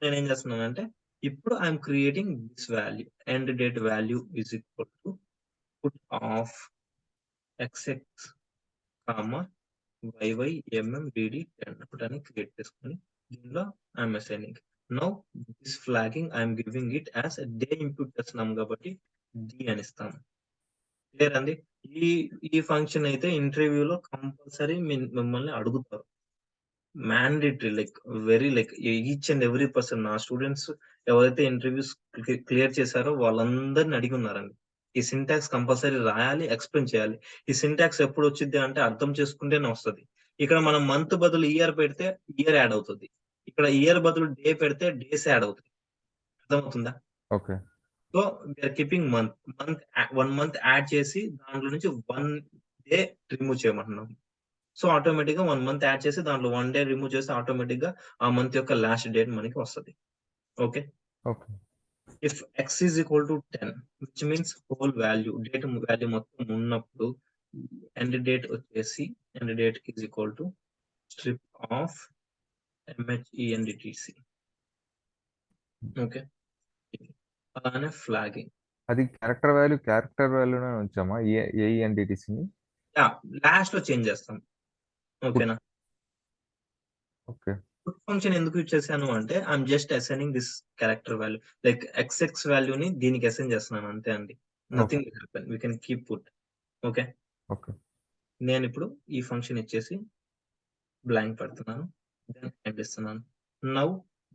నేనేం చేస్తున్నానంటే, ఇప్పుడు I'm creating this value. End date value is equal to put of XX comma YY MM DD 10 అని క్రియేట్ చేసుకొని దీనిలో I'm assigning. Now this flagging I'm giving it as day impute చేస్తున్నాం కాబట్టి డి అని ఇస్తాము. క్లియర్ అండి? ఈ ఈ ఫంక్షన్ అయితే ఇంటర్వ్యూలో కంపల్సరీ మిమ్మల్ని అడుగుతారు. Mandatory like each and every person నా స్టూడెంట్స్ ఎవరైతే ఇంటర్వ్యూస్ క్లియర్ చేశారో వాళ్ళందరిని అడిగి ఉన్నారండి. ఈ సింటాక్స్ కంపల్సరీ రాయాలి, ఎక్స్‌ప్లెయిన్ చేయాలి. ఈ సింటాక్స్ ఎప్పుడు వచ్చిద్ది అంటే అర్థం చేసుకుంటేనే వస్తది. ఇక్కడ మనం మంత్ బదులు ఇయర్ పెడితే ఇయర్ యాడ్ అవుతది. ఇక్కడ ఇయర్ బదులు డే పెడితే డేస్ యాడ్ అవుతాయి. అర్థమవుతుందా? Okay. So, we are keeping month. 1 month add చేసి దాంట్లో నుంచి 1 డే రిమూవ్ చేయమంటున్నాం. సో, ఆటోమేటిక్‌గా 1 మంత్ యాడ్ చేసి దాంట్లో 1 డే రిమూవ్ చేస్తే ఆటోమేటిక్‌గా ఆ మంత్ యొక్క లాస్ట్ డేట్ మనకి వస్తది. Okay. Okay. If x is equal to 10 which means whole value value మొత్తం ఉన్నప్పుడు end date is equal to strip of mhendiTC. Okay. అలానే ఫ్లాగింగ్. అది క్యారెక్టర్ వాల్యూనే ఉంచామా? ఏఈఎన్‌డిటిసిని? యాహ్! లాస్ట్‌లో చేంజ్ చేస్తాం. పుట్. ఓకేనా? ఓకే. పుట్ ఫంక్షన్ ఎందుకు యూజ్ చేశాను అంటే, I'm just assigning this character value. Like XX వాల్యూని దీనికి అసైన్ చేస్తున్నాను అంతే అండి. Okay. Nothing will happen. We can keep put. Okay. Okay. నేనిప్పుడు ఈ ఫంక్షన్ ఇచ్చేసి బ్లాంక్ పెడుతున్నాను. దెన్ ఎండ్ ఇస్తున్నాను. నౌ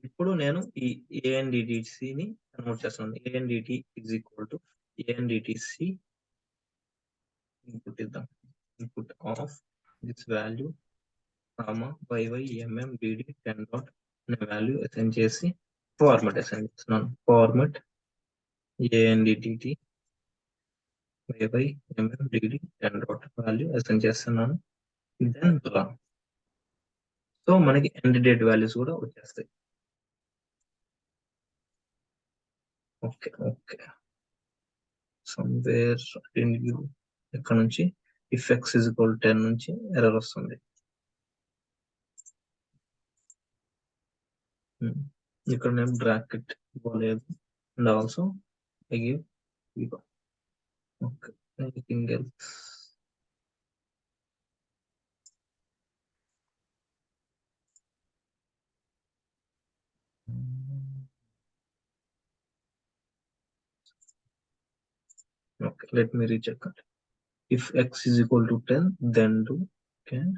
ఇప్పుడు నేను ఈ ఏఎన్‌డిటిసిని కన్వర్ట్ చేస్తున్నాను. ANDT is equal to ANDTC input ఇద్దాం. Input of this value comma YYMMDD 10 dot అనే వాల్యూ అసైన్ చేసి ఫార్మాట్ అసైన్ చేస్తున్నాను. Format ANDTT YYMMDD 10 dot value assign చేస్తున్నాను. Then run. సో, మనకి ఎండ్ డేట్ వాల్యూస్ కూడా వచ్చేస్తాయి. ఓకే. సమ్‌వేర్ ఇక్కడ నుంచి ఇఫ్ x ఈజ్ ఈక్వల్ 10 నుంచి ఎర్రర్ వస్తుంది. ఇక్కడ నేను బ్రాకెట్ ఇవ్వలేదు. And also I give ego. Okay. Anything else? Okay, let me recheck it. If x is equal to 10, then do can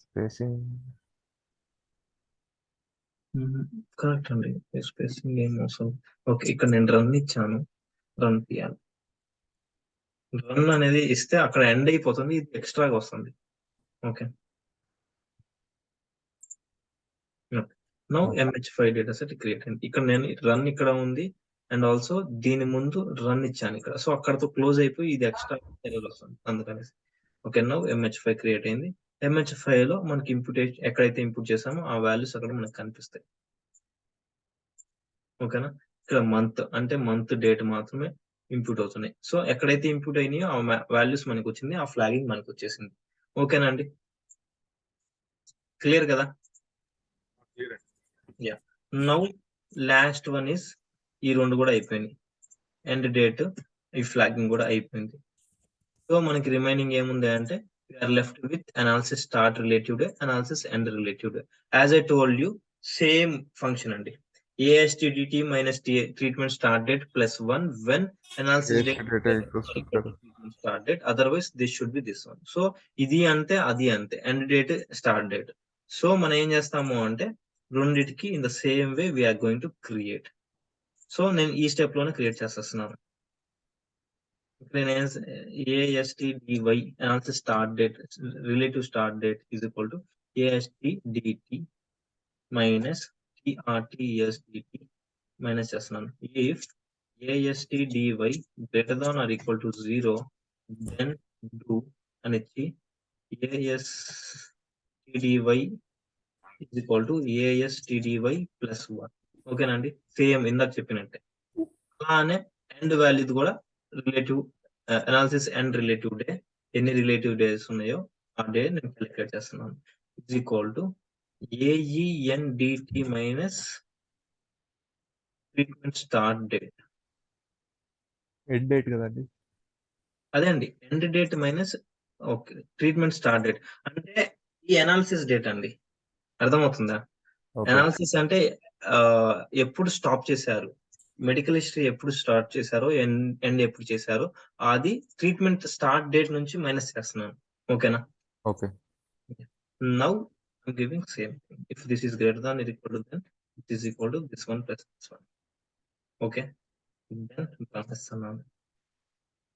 spacing. Correct అండి. Spacing ఏం అవసరం. ఓకే. ఇక్కడ నేను రన్ ఇచ్చాను. రన్ తీయాలి. రన్ అనేది ఇస్తే అక్కడ ఎండ్ అయిపోతుంది. ఇది ఎక్స్ట్రాగా వస్తుంది. Okay. Now MH5 data set create అయింది. ఇక్కడ నేను రన్ ఇక్కడ ఉంది. అండ్ ఆల్సో దీని ముందు రన్ ఇచ్చాను ఇక్కడ. సో అక్కడతో క్లోజ్ అయిపోయి ఇది ఎక్స్ట్రా ఎర్రర్ వస్తుంది అందుకనేసి. ఓకే, నౌ MH5 క్రియేట్ అయింది. MH5 లో మనకి ఎక్కడైతే ఇంపుట్ చేసామో ఆ వాల్యూస్ అక్కడ మనకు కనిపిస్తాయి. ఓకేనా, ఇక్కడ మంత్ అంటే మంత్ డేట్ మాత్రమే ఇంపుట్ అవుతున్నాయి. సో ఎక్కడైతే ఇంపుట్ అయినాయో ఆ వాల్యూస్ మనకు వచ్చింది, ఆ ఫ్లాగింగ్ మనకు వచ్చేసింది. ఓకేనా అండి, క్లియర్ కదా? Yeah, now last one is ఈ రెండు కూడా అయిపోయినాయి. ఎండ్ డేట్ ఈ ఫ్లాగింగ్ కూడా అయిపోయింది. సో మనకి రిమైనింగ్ ఏముంది అంటే we're left with analysis start relative day, analysis end relative day. As I told you, same function అండి. ASTDT minus treatment start date plus 1 when analysis date data equals to treatment start date. Otherwise this should be this one. So ఇది అంతే అది అంతే, end date start date. So మనం ఏం చేస్తాము అంటే రెండిటికి in the same way we're going to create. So నేను ఈ స్టెప్ లోనే క్రియేట్ చేస్తున్నాను. ASTDY analysis start date relative start date is equal to ASTDT minus TRTSDT minus చేస్తున్నాను. If ASTDY greater than or equal to 0, then do అని ఇచ్చి ASTDY is equal to ASTDY plus 1. ఓకేనండి, same ఇందాక చెప్పినట్టే. అలానే end value కూడా relative analysis and relative day, ఎన్ని relative days ఉన్నాయో ఆ డే నేను క్యాలిక్యులేట్ చేస్తున్నాను. Is equal to AENDT minus treatment start date. End date కదండి. అదే అండి, end date minus okay treatment start date అంటే ఈ అనాలిసిస్ డేట్ అండి. అర్థమవుతుందా? అనాలిసిస్ అంటే ఎప్పుడు స్టాప్ చేశారు, మెడికల్ హిస్టరీ ఎప్పుడు స్టార్ట్ చేశారో ఎండ్ ఎప్పుడు చేశారో అది ట్రీట్మెంట్ స్టార్ట్ డేట్ నుంచి మైనస్ చేస్తున్నాను. ఓకేనా? Okay. Now I'm giving same thing. If this is greater than or equal to then it is equal to this one plus this one. Okay, then పంపిస్తున్నాను.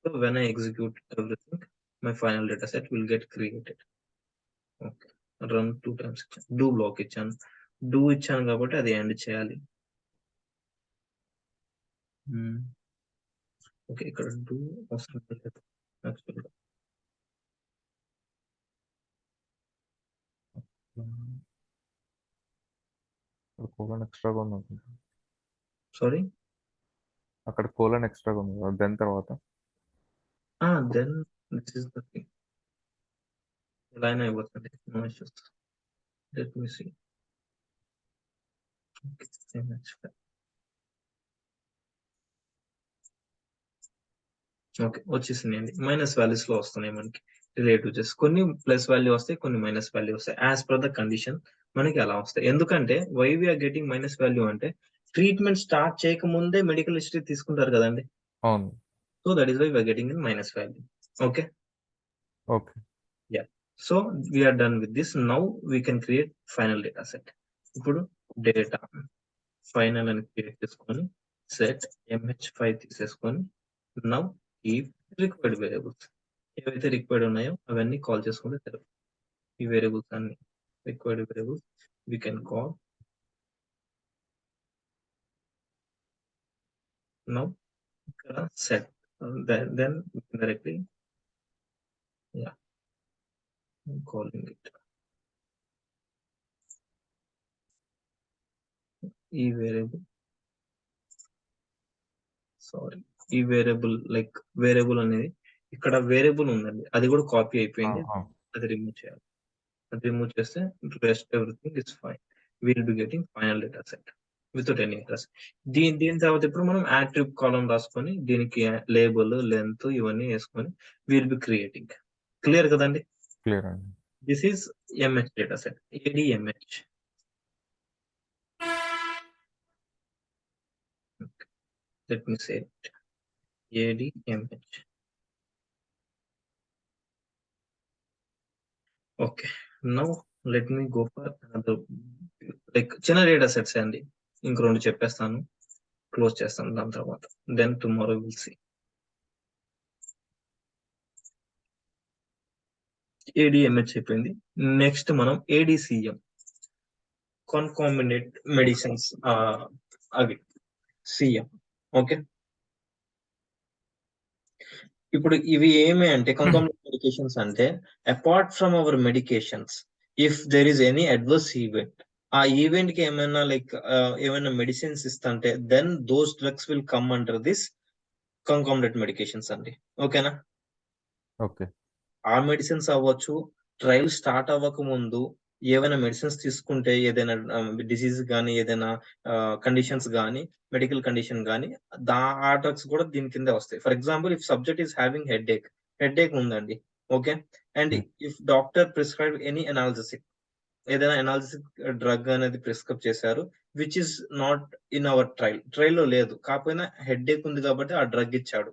So when I execute everything, my final data set will get created. Okay, run 2 times. Do block ఇచ్చాను, do ఇచ్చాను కాబట్టి అది end చేయాలి. Okay, ఇక్కడ do అవసరం లేదు యాక్చువల్గా. కోలన్ ఎక్స్ట్రాగా ఉంది. సారీ, అక్కడ కోలన్ ఎక్స్ట్రాగా ఉంది దెన్ తర్వాత then this is the thing. Line అయిపోతుంది, no issues. Let me see. Okay, వచ్చేసింది అండి. మైనస్ వాల్యూస్ లో వస్తున్నాయి మనకి రిలేటివ్. కొన్ని ప్లస్ వాల్యూ వస్తాయి, కొన్ని మైనస్ వాల్యూ వస్తాయి. యాజ్ పర్ ద కండిషన్ మనకి అలా వస్తాయి. ఎందుకంటే why we're getting minus value అంటే ట్రీట్మెంట్ స్టార్ట్ చేయకముందే మెడికల్ హిస్టరీ తీసుకుంటారు కదండి. అవును. So that is why we're getting in minus value. Okay, okay. Yeah, so we're done with this. Now we can create final data set. ఇప్పుడు data final అని create చేసుకొని సెట్ MH5 తీసేసుకొని నౌ ఈ రిక్వైర్డ్ వేరియబుల్స్ ఏవైతే required ఉన్నాయో అవన్నీ call చేసుకుంటే తెలుసు. ఈ వేరియబుల్స్ అన్ని required variables we can call. Now ఇక్కడ set then directly yeah calling it. ఈ వేరియబుల్ ఈ వేరియబుల్ లైక్ వేరియబుల్ అనేది ఇక్కడ వేరియబుల్ ఉందండి, అది కూడా కాపీ అయిపోయింది. అది రిమూవ్ చేయాలి. అది రిమూవ్ చేస్తే rest everything is fine. Will be getting final data set without any errors. దీని తర్వాత ఇప్పుడు మనం యాట్రిబ్యూట్ కాలం రాసుకొని దీనికి లేబుల్ లెంత్ ఇవన్నీ వేసుకొని విల్ బి క్రియేటింగ్. క్లియర్ కదండి? క్లియర్ అండి. This is MH data set, ADMH. Let me say it. ADMH. Okay, now let me go for another like చిన్న డేటా సెట్స్ అండి. ఇంక రెండు చెప్పేస్తాను, క్లోజ్ చేస్తాను దాని తర్వాత. Then tomorrow will see. ADMH అయిపోయింది. నెక్స్ట్ మనం ADCM కాన్కాంబినేట్ మెడిసిన్స్ అవి CM. ఓకే. ఇప్పుడు ఇవి ఏమి అంటే కంకామినెంట్ మెడికేషన్స్ అంటే apart from our medications if there is any adverse event ఆ ఈవెంట్ కి ఏమైనా లైక్ ఏమైనా మెడిసిన్స్ ఇస్తుంటే then those drugs will come under this concomitant medications అండి. ఓకేనా? ఓకే. ఆ మెడిసిన్స్ అవ్వచ్చు, ట్రయల్ స్టార్ట్ అవ్వక ముందు ఏవైనా మెడిసిన్స్ తీసుకుంటే ఏదైనా డిసీజ్ గానీ, ఏదైనా కండిషన్స్ గానీ, మెడికల్ కండిషన్ గానీ ఆ డ్రగ్స్ కూడా దీని కిందే వస్తాయి. For example if subject is having headache ఉందండి. Okay. And if doctor prescribe any analgesic ఏదైనా అనాలిసిస్ డ్రగ్ అనేది ప్రిస్క్రైబ్ చేశారు which is not in our trial లో లేదు, కాకపోయినా హెడేక్ ఉంది కాబట్టి ఆ డ్రగ్ ఇచ్చాడు.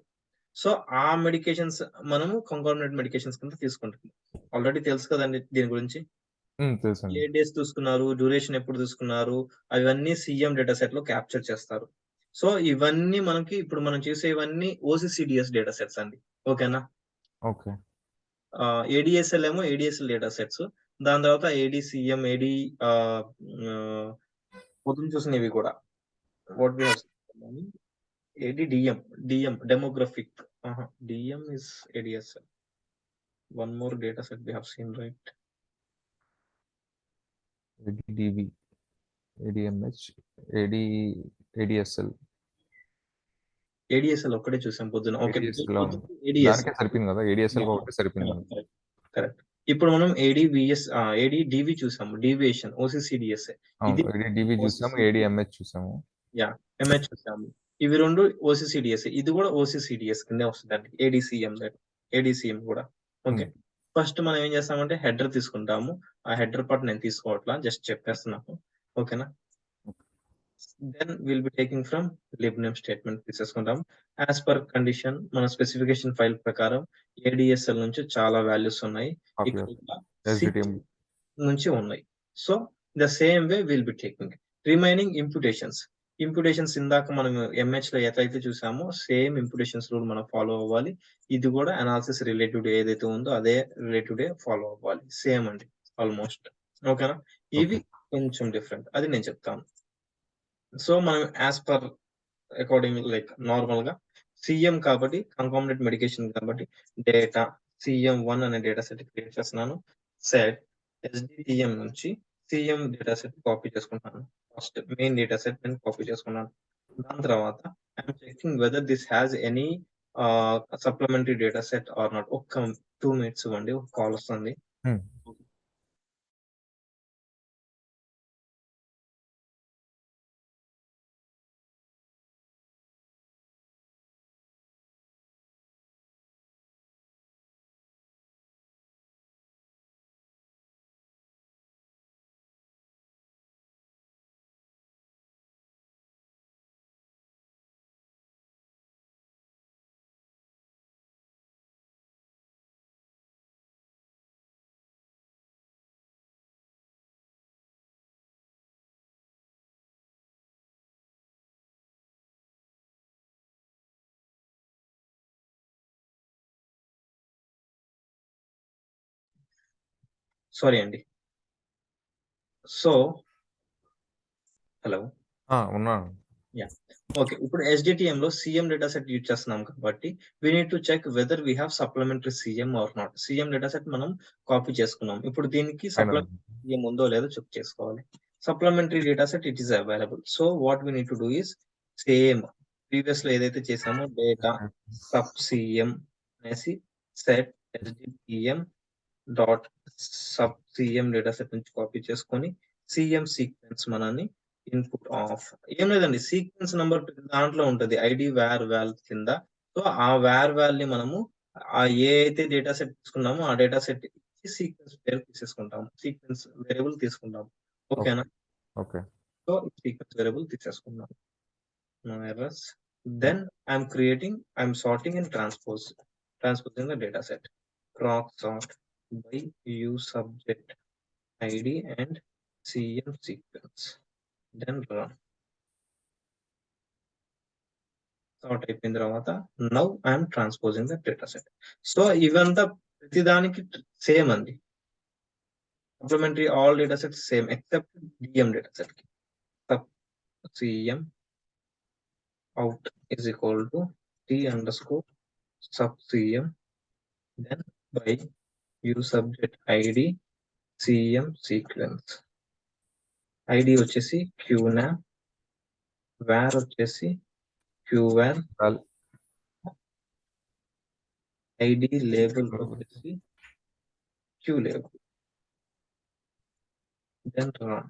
సో ఆ మెడికేషన్స్ మనము కంకామినెంట్ మెడికేషన్స్ కింద తీసుకుంటాం. ఆల్రెడీ తెలుసు కదండి దీని గురించి. తెలుసండి. ఏ డేస్ తీసుకున్నారు, డ్యూరేషన్ ఎప్పుడు తీసుకున్నారు, అవన్నీ సిఎం డేటా సెట్ లో క్యాప్చర్ చేస్తారు. సో ఇవన్నీ మనకి ఇప్పుడు మనం చేసేవన్నీ ఓసిసిడిఎస్ డేటా సెట్స్ అండి. ఓకేనా? ఓకే. ఏడిఎస్ఎల్ ఏమో ఏడిఎస్ఎల్ డేటా సెట్స్, దాని తర్వాత ఏడిసిఎం ఏడి పొద్దున చూసినవి కూడా what we have DM demographic DM is ADSL. One more data set we have seen, right? ADDV, ADMH, ADSL. ADSL ఒక్కటే చూసాం పొద్దున. ఓకే. ADSL పొద్దున ADSL. దానికే సరిపోయింది కదా, ADSL ఒకటి సరిపోయింది. కరెక్ట్. ఇప్పుడు మనం ADVS ADDV చూసాము, డీవియేషన్ OCCDS. ఇది ADDV చూసాము, ADMH చూసాము. MH చూసాము. ఇవి రెండు OCCDS. ఇది కూడా OCCDS కిందే వస్తుందండి. ADCM కూడా. ఓకే. ఫస్ట్ మనం ఏం చేస్తామంటే హెడర్ తీసుకుంటాము. ఆ హెడర్ పార్ట్ నేను తీసుకోవట్లా, జస్ట్ చెప్పేస్తున్నాను. ఓకేనా? Then will be taking from libname statement తీసేసుకుంటాం. యాజ్ పర్ కండిషన్ మన స్పెసిఫికేషన్ ఫైల్ ప్రకారం ఏడిఎస్ఎల్ నుంచి చాలా వాల్యూస్ ఉన్నాయి, ఇక్కడ SDTM నుంచి ఉన్నాయి. So the same way will be taking remaining imputations ఇందాక మనం ఎంహెచ్ లో ఎట్లయితే చూసామో సేమ్ ఇంప్యుటేషన్స్ రూల్ మనం ఫాలో అవ్వాలి. ఇది కూడా అనాలిసిస్ రిలేటివ్ ఏదైతే ఉందో అదే రిలేటివ్ ఫాలో అవ్వాలి. సేమ్ అండి ఆల్మోస్ట్. ఓకేనా? ఇవి కొంచెం డిఫరెంట్, అది నేను చెప్తాను. సో మనం as per according like normal గా సిఎం కాబట్టి కంకామినెంట్ మెడికేషన్ కాబట్టి డేటా CM1 అనే డేటా సెట్ క్రియేట్ చేస్తున్నాను. సెట్ SDTM నుంచి సిఎం డేటా సెట్ కాపీ చేసుకుంటాను. ఫస్ట్ మెయిన్ డేటా సెట్ నేను కాపీ చేసుకున్నాను. దాని తర్వాత I'm checking whether this has any supplementary data set or not. ఒక్క 2 minutes ఇవ్వండి, ఒక కాల్ వస్తుంది. సారీ అండి. సో హలో, ఉన్నాను. ఓకే. ఇప్పుడు SDTM లో సిఎం డేటా సెట్ యూజ్ చేస్తున్నాం కాబట్టి వి need to check whether we have supplementary CM or not. CM data set మనం కాపీ చేసుకున్నాం. ఇప్పుడు దీనికి సప్లిమెంటరీ సిఎం ఉందో లేదో చెక్ చేసుకోవాలి. Supplementary data set it is available. So what we need to do is same previous లో ఏదైతే చేసామో డేటా సబ్ సిఎం అనేసి set SDTM dot sub CM data set నుంచి కాపీ చేసుకొని సిఎం సీక్వెన్స్ మనని ఇన్పుట్ ఆఫ్ ఏం లేదండి, సీక్వెన్స్ నంబర్ దాంట్లో ఉంటది ఐడి వాల్ కింద. సో ఆ వాల్ ని మనము ఆ ఏ అయితే డేటా సెట్ తీసుకున్నామో ఆ డేటా సెట్ సీక్వెన్స్ పేరు తీసేసుకుంటాము, సీక్వెన్స్ వేరియబుల్ తీసుకుంటాము. ఓకేనా? ఓకే. సో సీక్వెన్స్ వేరియబుల్ తీసేసుకున్నాం. No errors. Then I'm sorting and transposing the data set. Proc sort by use subject ID and CM sequence. Then run. Sort అయిపోయిన తర్వాత now I'm transposing the data set. So ఇవంతా ప్రతిదానికి same అండి. Supplementary all data sets same except DM data set కి. Sub CM out is equal to t underscore sub cm then by u subject id cm sequence id వచ్చేసి qnam var వచ్చేసి qvan Val- id label వచ్చేసి qlabel then run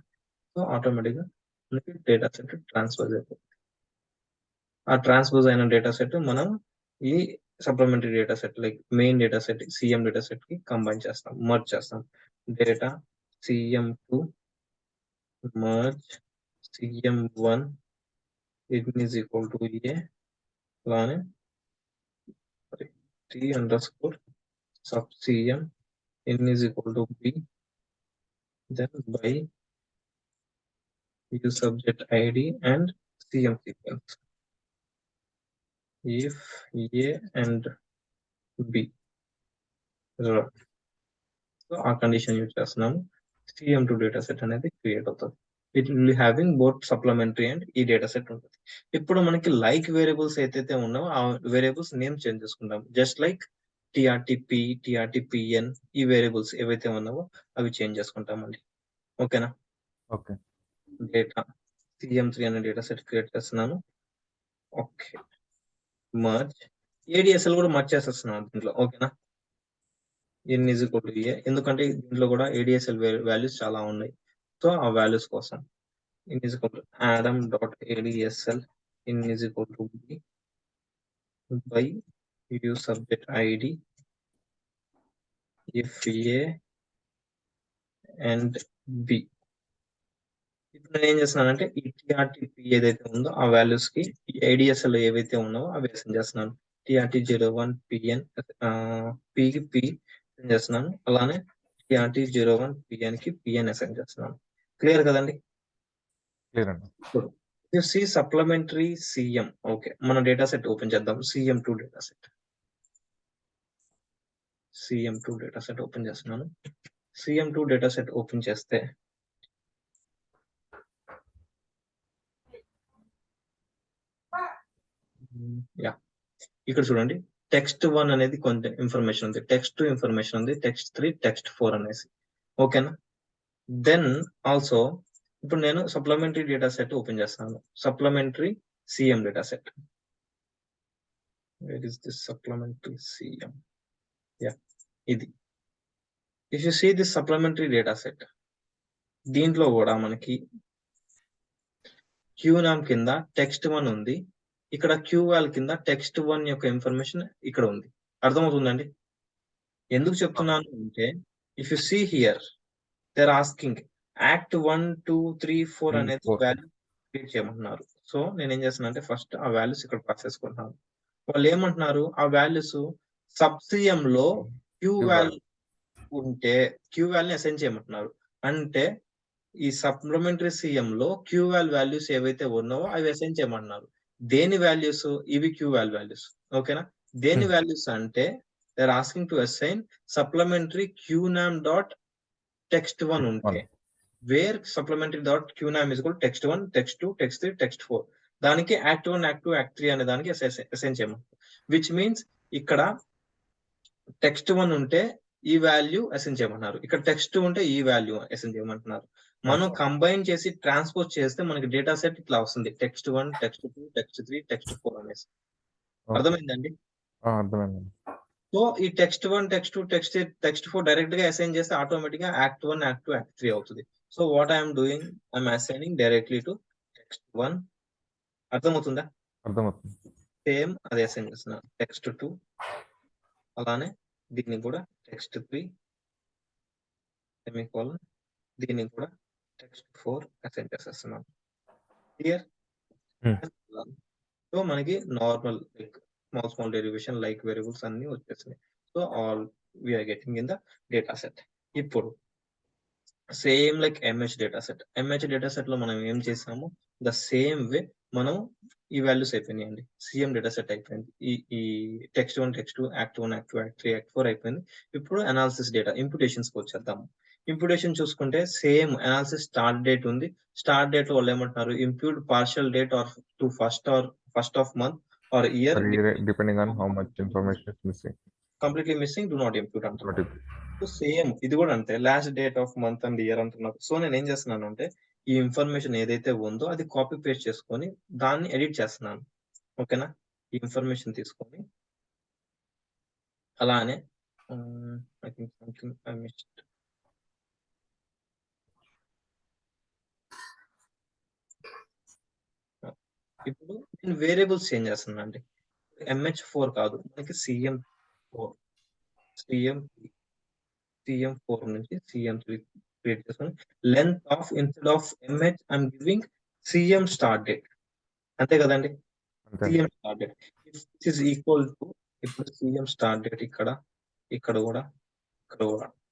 so automatic గా మనకి data set transfer అయిపోతుంది ఆ transfer అయిన data set మనం ఈ supplementary data set like main data set CM data set కి కంబైన్ చేస్తాం మర్జ్ చేస్తాం data cm2 merge cm1 it is equal to a అలానే t underscore sub cm n is equal to b then by u subject id and cm sequence if a and b so ఆ condition use చేస్తున్నాము cm2 data set అనేది create అవుతుంది it will having both supplementary and ఈ data set ఉంటుంది ఇప్పుడు మనకి like variables ఏదైతే ఉన్నావో ఆ వేరియబుల్స్ నేమ్ చేంజ్ చేసుకుంటాం జస్ట్ లైక్ TRTP TRTPN ఈ వేరియబుల్స్ ఏవైతే ఉన్నావో అవి చేంజ్ చేసుకుంటామండి ఓకేనా ఓకే డేటా cm3 అనే డేటా సెట్ క్రియేట్ చేస్తున్నాను ఓకే మర్జ్ ADSL కూడా మర్జ్ చేసేస్తున్నాను దీంట్లో ఓకేనా n is equal to a ఎందుకంటే దీంట్లో కూడా ADSL వాల్యూస్ చాలా ఉన్నాయి సో ఆ వాల్యూస్ కోసం n is equal to adam dot adsl n is equal to b by u subject id if a and b ఇప్పుడు నేను ఏం చేస్తున్నానంటే ఈ TRTP ఏదైతే ఉందో ఆ వాల్యూస్ కి ADSL ఏవైతే ఉన్నావో అవి అసైన్ చేస్తున్నాను TRT01 PN p కి p అసైన్ చేస్తున్నాను అలానే TRT01 PN కి PN అసైన్ చేస్తున్నాను క్లియర్ కదండి క్లియర్ అండి you see supplementary cm okay మన డేటా సెట్ ఓపెన్ చేద్దాం cm2 data set cm2 data set open చేస్తున్నాను cm2 డేటా సెట్ ఓపెన్ చేస్తే యా ఇక్కడ చూడండి text1 అనేది కొంత ఇన్ఫర్మేషన్ ఉంది text2 ఇన్ఫర్మేషన్ ఉంది text3 text4 అనేసి ఓకేనా దెన్ ఆల్సో ఇప్పుడు నేను సప్లిమెంటరీ డేటా సెట్ ఓపెన్ చేస్తాను supplementary cm data set where is this supplementary cm yeah ఇది if you see this supplementary data set దీంట్లో కూడా మనకి qnam కింద text1 ఉంది ఇక్కడ qval కింద text1 యొక్క ఇన్ఫర్మేషన్ ఇక్కడ ఉంది అర్థమవుతుందండి ఎందుకు చెప్తున్నాను అంటే if you see here they are asking act 1 2 3 4 అనేది వాల్యూ క్రియేట్ చేయమంటున్నారు సో నేను ఏం చేస్తున్నా అంటే ఫస్ట్ ఆ వాల్యూస్ ఇక్కడ పాస్ చేసుకుంటున్నాను వాళ్ళు ఏమంటున్నారు ఆ వాల్యూస్ సబ్సిఎం లో qval ఉంటే qval ని అసైన్ చేయమంటున్నారు అంటే ఈ సప్లిమెంటరీ సిఎం లో qval వాల్యూస్ ఏవైతే ఉన్నావో అవి అసైన్ చేయమంటున్నారు దేని వాల్యూస్ ఇవి qval వాల్యూస్ ఓకేనా దేని వాల్యూస్ అంటే they are asking to assign supplementary qnam dot text1 ఉంటే where supplementary dot qnam is equal text1 text2 text3 text4 దానికి యాక్ట్ 1 యాక్ట్ 2 యాక్ట్ 3 అనే దానికి అసైన్ చేయమంటారు విచ్ మీన్స్ ఇక్కడ text1 ఉంటే ఈ వాల్యూ అసైన్ చేయమంటున్నారు ఇక్కడ text2 ఉంటే ఈ వాల్యూ అసైన్ చేయమంటున్నారు మనం కంబైన్ చేసి ట్రాన్స్పోజ్ చేస్తే మనకి డేటా సెట్ ఇట్లా వస్తుంది text1 text2 text3 text4 అనేసి అర్థమైందండి అర్థమైంది సో ఈ text1 text2 text4 డైరెక్ట్ గా అసైన్ చేస్తే ఆటోమేటిక్ గా యాక్ట్ 1 యాక్ట్ 2 యాక్ట్ 3 అవుతుంది so what I'm doing I'm assigning directly to text1 అర్థమవుతుందా అర్థమవుతుంది సేమ్ అదే అసైన్ చేస్తున్నాను text2 అలానే దీన్ని కూడా text3 సెమీకోలన్ దీన్ని కూడా text4 అసైన్ చేసేస్తున్నాను క్లియర్ సో మనకి normal like small derivation like variables అన్ని వచ్చేసినాయి so all we're getting in the data set ఇప్పుడు same like MH data set లో మనం ఏం చేసాము ద సేమ్ వే మనం ఈ వాల్యూస్ అయిపోయినాయండి సిఎం డేటా సెట్ అయిపోయింది ఈ text1 text2 act 1 act 2 act 3 act 4 అయిపోయింది ఇప్పుడు అనాలిసిస్ డేటా ఇంప్యూటేషన్స్ కి వచ్చేద్దాము ఇంప్యూటేషన్ చూసుకుంటే సేమ్ అనాలిసిస్ స్టార్ట్ డేట్ ఉంది స్టార్ట్ డేట్ లో వాళ్ళు ఏమంటున్నారు impute partial date or to first or first of month or year depending on how much information is missing. Completely missing do not impute Not అంటున్నాను. it. So same ఇది కూడా అంతే, last date of month and year అంటున్నారు. So నేను ఏం చేస్తున్నాను అంటే ఈ ఇన్ఫర్మేషన్ ఏదైతే ఉందో అది కాపీ పేస్ట్ చేసుకొని దాన్ని ఎడిట్ చేస్తున్నాను. ఓకేనా, ఈ ఇన్ఫర్మేషన్ తీసుకొని అలానే I think something I missed. ఇప్పుడు నేను వేరియబుల్స్ చేంజ్ చేస్తున్నాను అండి. MH4 కాదు, మనకి CM4 నుంచి CM3 క్రియేట్ చేసుకొని length of instead of MH I'm giving CM start date. అంతే కదండి, Okay. CM start date is equal to ఇప్పుడు CM స్టార్ట్ డేట్ ఇక్కడ కూడా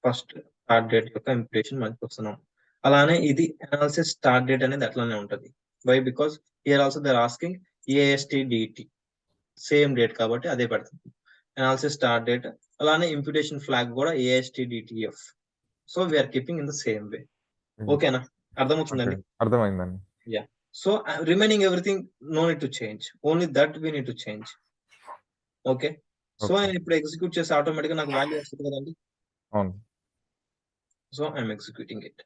ఫస్ట్ స్టార్ట్ డేట్ యొక్క ఇంప్లికేషన్ మనకి వస్తున్నాం. అలానే ఇది అనాలిసిస్ స్టార్ట్ డేట్ అనేది అట్లానే ఉంటుంది. Why because here also they are asking ASTDT same date కాబట్టి అదే పెడుతుంది అనాలిసిస్ స్టార్ట్ డేట్. అలానే ఇంప్యూటేషన్ ఫ్లాగ్ కూడా ASTDTF. So we're keeping in the same way. ఓకేనా, అర్థమవుతుందండి? Okay. అర్థమైందండి. Yeah, so remaining everything no need to change, only that we need to change. Okay, so Okay. నేను ఇప్పుడు execute చేసి automatic గా నాకు వాల్యూ వస్తుంది కదండి. అవును. So I'm executing it.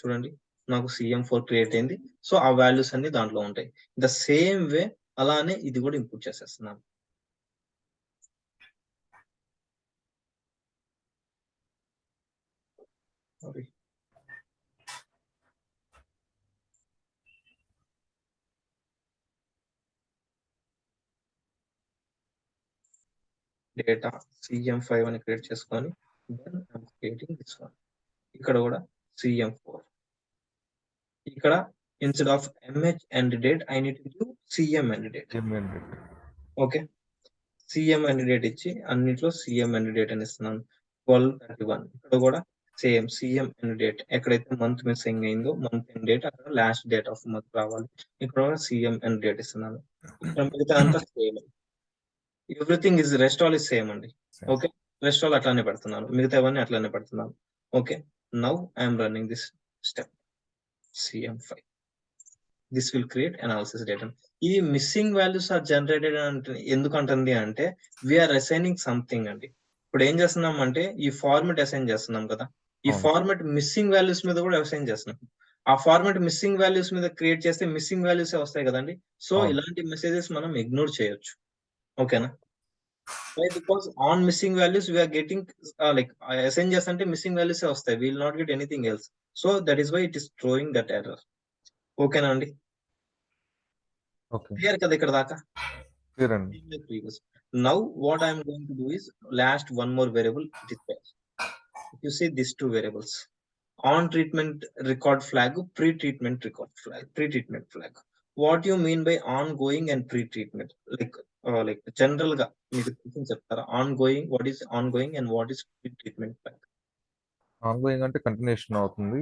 చూడండి, నాకు CM4 క్రియేట్ అయింది. సో ఆ వాల్యూస్ అన్ని దాంట్లో ఉంటాయి. ద సేమ్ వే అలానే ఇది కూడా ఇంపుట్ చేసేస్తున్నాను. డేటా CM5 అని క్రియేట్ చేసుకొని then I'm creating this one. ఇక్కడ కూడా CM4. ఇక్కడ instead of MH and date I need to give CM and date. Okay, CM and date ఇచ్చి అన్నిట్లో CM అండ్ డేట్ అని ఇస్తున్నాను. 12/31. ఇక్కడ కూడా సేమ్ CM అండ్ డేట్. ఎక్కడైతే మంత్ మిస్సింగ్ అయిందో మంత్ అండ్ డేట్ అక్కడ లాస్ట్ డేట్ ఆఫ్ మంత్ రావాలి. ఇక్కడ కూడా CM అండ్ డేట్ ఇస్తున్నాను. ఇక్కడ మిగతా అంతా same. Everything is rest all is same అండి. Same. ఓకే, రెస్ట్ ఆల్ అట్లానే పెడుతున్నాను, మిగతావన్నీ అట్లానే పెడుతున్నాను. Okay, now I'm running this step CM5. This will create analysis data. ఈ మిస్సింగ్ వాల్యూస్ ఆర్ జనరేటెడ్ అంటే ఎందుకంటుంది అంటే వీఆర్ అసైనింగ్ సంథింగ్ అండి. ఇప్పుడు ఏం చేస్తున్నాం అంటే ఈ ఫార్మెట్ అసైన్ చేస్తున్నాం కదా, ఈ అవును. ఫార్మెట్ మిస్సింగ్ వాల్యూస్ మీద కూడా అసైన్ చేస్తున్నాం. ఆ ఫార్మెట్ మిస్సింగ్ వాల్యూస్ మీద క్రియేట్ చేస్తే మిస్సింగ్ వాల్యూస్ వస్తాయి కదండి. సో అవును. ఇలాంటి మెసేజెస్ మనం ఇగ్నోర్ చేయొచ్చు. ఓకేనా, why? Because on missing values we are getting like assign చేస్తుంటే మిస్సింగ్ వాల్యూస్ వస్తాయి, we will not get anything else. So that is why it is throwing that error. ఓకేనా అండి, Okay. క్లియర్ కదా ఇక్కడ దాకా? Clear అండి. Now what I am going to do is last one more variable dispatch. If you see these two variables, on treatment record flag, pre-treatment record flag, pre-treatment flag. What you mean by ongoing and pre-treatment? Like general గా మీకు చెప్తారా ongoing, what is ongoing and what is pre-treatment flag? Ongoing అంటే continuation అవుతుంది.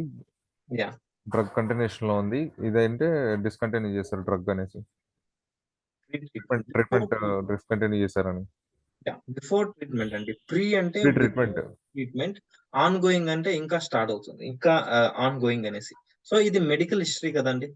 Yeah, drug continuation లో ఉంది. ఇదంటే discontinue చేశారు drug అనేసి. pre-treatment. ట్రీట్మెంట్ డిస్కంటిన్యూ చేశారని. Yeah, before treatment అండి. ప్రీ అంటే ట్రీట్మెంట్. ట్రీట్మెంట్, ఆన్ గోయింగ్ అంటే ఇంకా స్టార్ట్ అవుతుంది, ఇంకా ఆన్ గోయింగ్ అనేసి. సో ఇది మెడికల్ హిస్టరీ కదండి.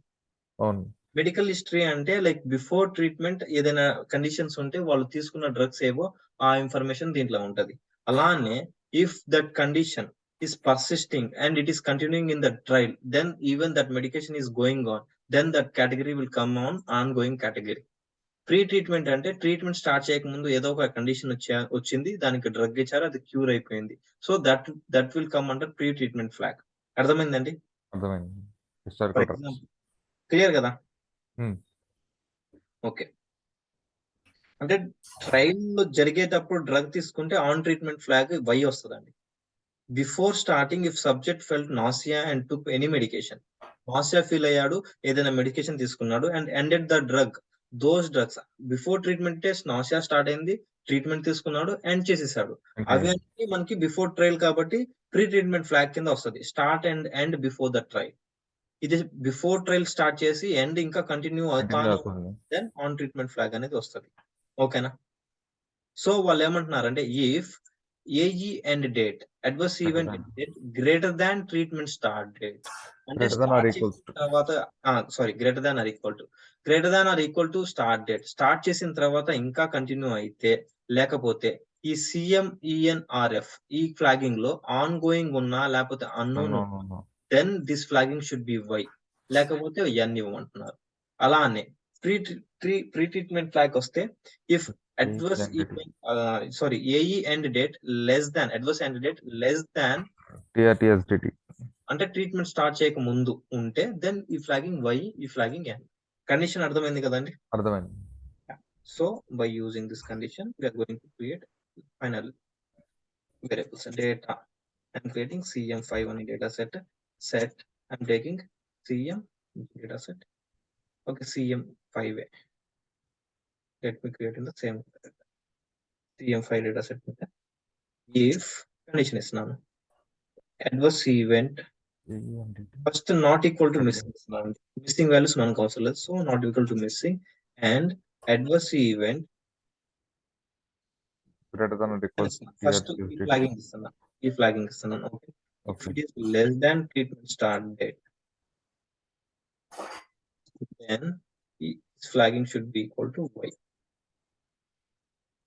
అవును. మెడికల్ హిస్టరీ అంటే లైక్ బిఫోర్ ట్రీట్మెంట్ ఏదైనా కండిషన్స్ ఉంటే వాళ్ళు తీసుకున్న డ్రగ్స్ ఏవో ఆ ఇన్ఫర్మేషన్ దీంట్లో ఉంటది. అలానే if that condition is persisting and it is continuing in the trial, then even that medication is going on, then that category will come on ongoing category. Pre treatment అంటే treatment start చేయక ముందు ఏదో ఒక condition వచ్చింది, దానికి drug ఇచ్చారు, అది cure అయిపోయింది. So that will come under pre treatment flag. అర్థమైందండి? అర్థమైంది. ఫర్ హిస్టారికల్ ఎగ్జాంపుల్ క్లియర్ కదా? ఓకే, అంటే ట్రైల్ లో జరిగేటప్పుడు డ్రగ్ తీసుకుంటే ఆన్ ట్రీట్మెంట్ ఫ్లాగ్ వై వస్తుందండి. Before starting if subject felt nausea and took any medication, nausea feel అయ్యాడు, ఏదైనా మెడికేషన్ తీసుకున్నాడు and ended the drug, those drugs before treatment test nausea start అయింది, treatment తీసుకున్నాడు end చేసేసాడు, అవి అన్ని మనకి బిఫోర్ ట్రయల్ కాబట్టి ప్రీ ట్రీట్మెంట్ ఫ్లాగ్ కింద వస్తుంది. Start and end before the trial. ఇది బిఫోర్ ట్రయల్ స్టార్ట్ చేసి ఎండ్ ఇంకా కంటిన్యూ అవుతాను, దెన్ ఆన్ ట్రీట్మెంట్ ఫ్లాగ్ అనేది వస్తుంది. ఓకేనా? సో వాళ్ళు ఏమంటున్నారంటే if AE and date adverse Greater event than. Date greater than treatment start date అంటే Greater than or start equals చేసిన to. తర్వాత sorry greater than or equal to start date. Start చేసిన తర్వాత ఇంకా కంటిన్యూ అయితే లేకపోతే ఈ CMENRF ఈ ఫ్లాగింగ్ లో ఆన్ గోయింగ్ ఉన్నా లేకపోతే unknown No. Then this flagging should be Y లేకపోతే ఎన్ ఇవ్వమంటున్నారు. అలానే ప్రీ ట్రీట్మెంట్ ఫ్లాగ్ వస్తే if adverse AE end date less than adverse end date less than TRTSDT. అంటే ట్రీట్మెంట్ స్టార్ట్ చేయక ముందు ఉంటే దెన్ ఈ ఫ్లాగింగ్ వై ఈ ఫ్లాగింగ్ ఎన్. కండిషన్ అర్థమైంది కదండి. అర్థమైంది. So by using this condition we are going to create final variables data. I'm creating CM5 on a data set. I'm taking CM data set. Okay, CM5. Let me create in the same CM5 data set. If condition is none, adverse event first not equal to missing. Missing values non-causal, so not equal to missing, and adverse event Greater than or equals to first TRTSDT. flagging is none. Okay. If it is less than treatment start date, then its flagging should be equal to y.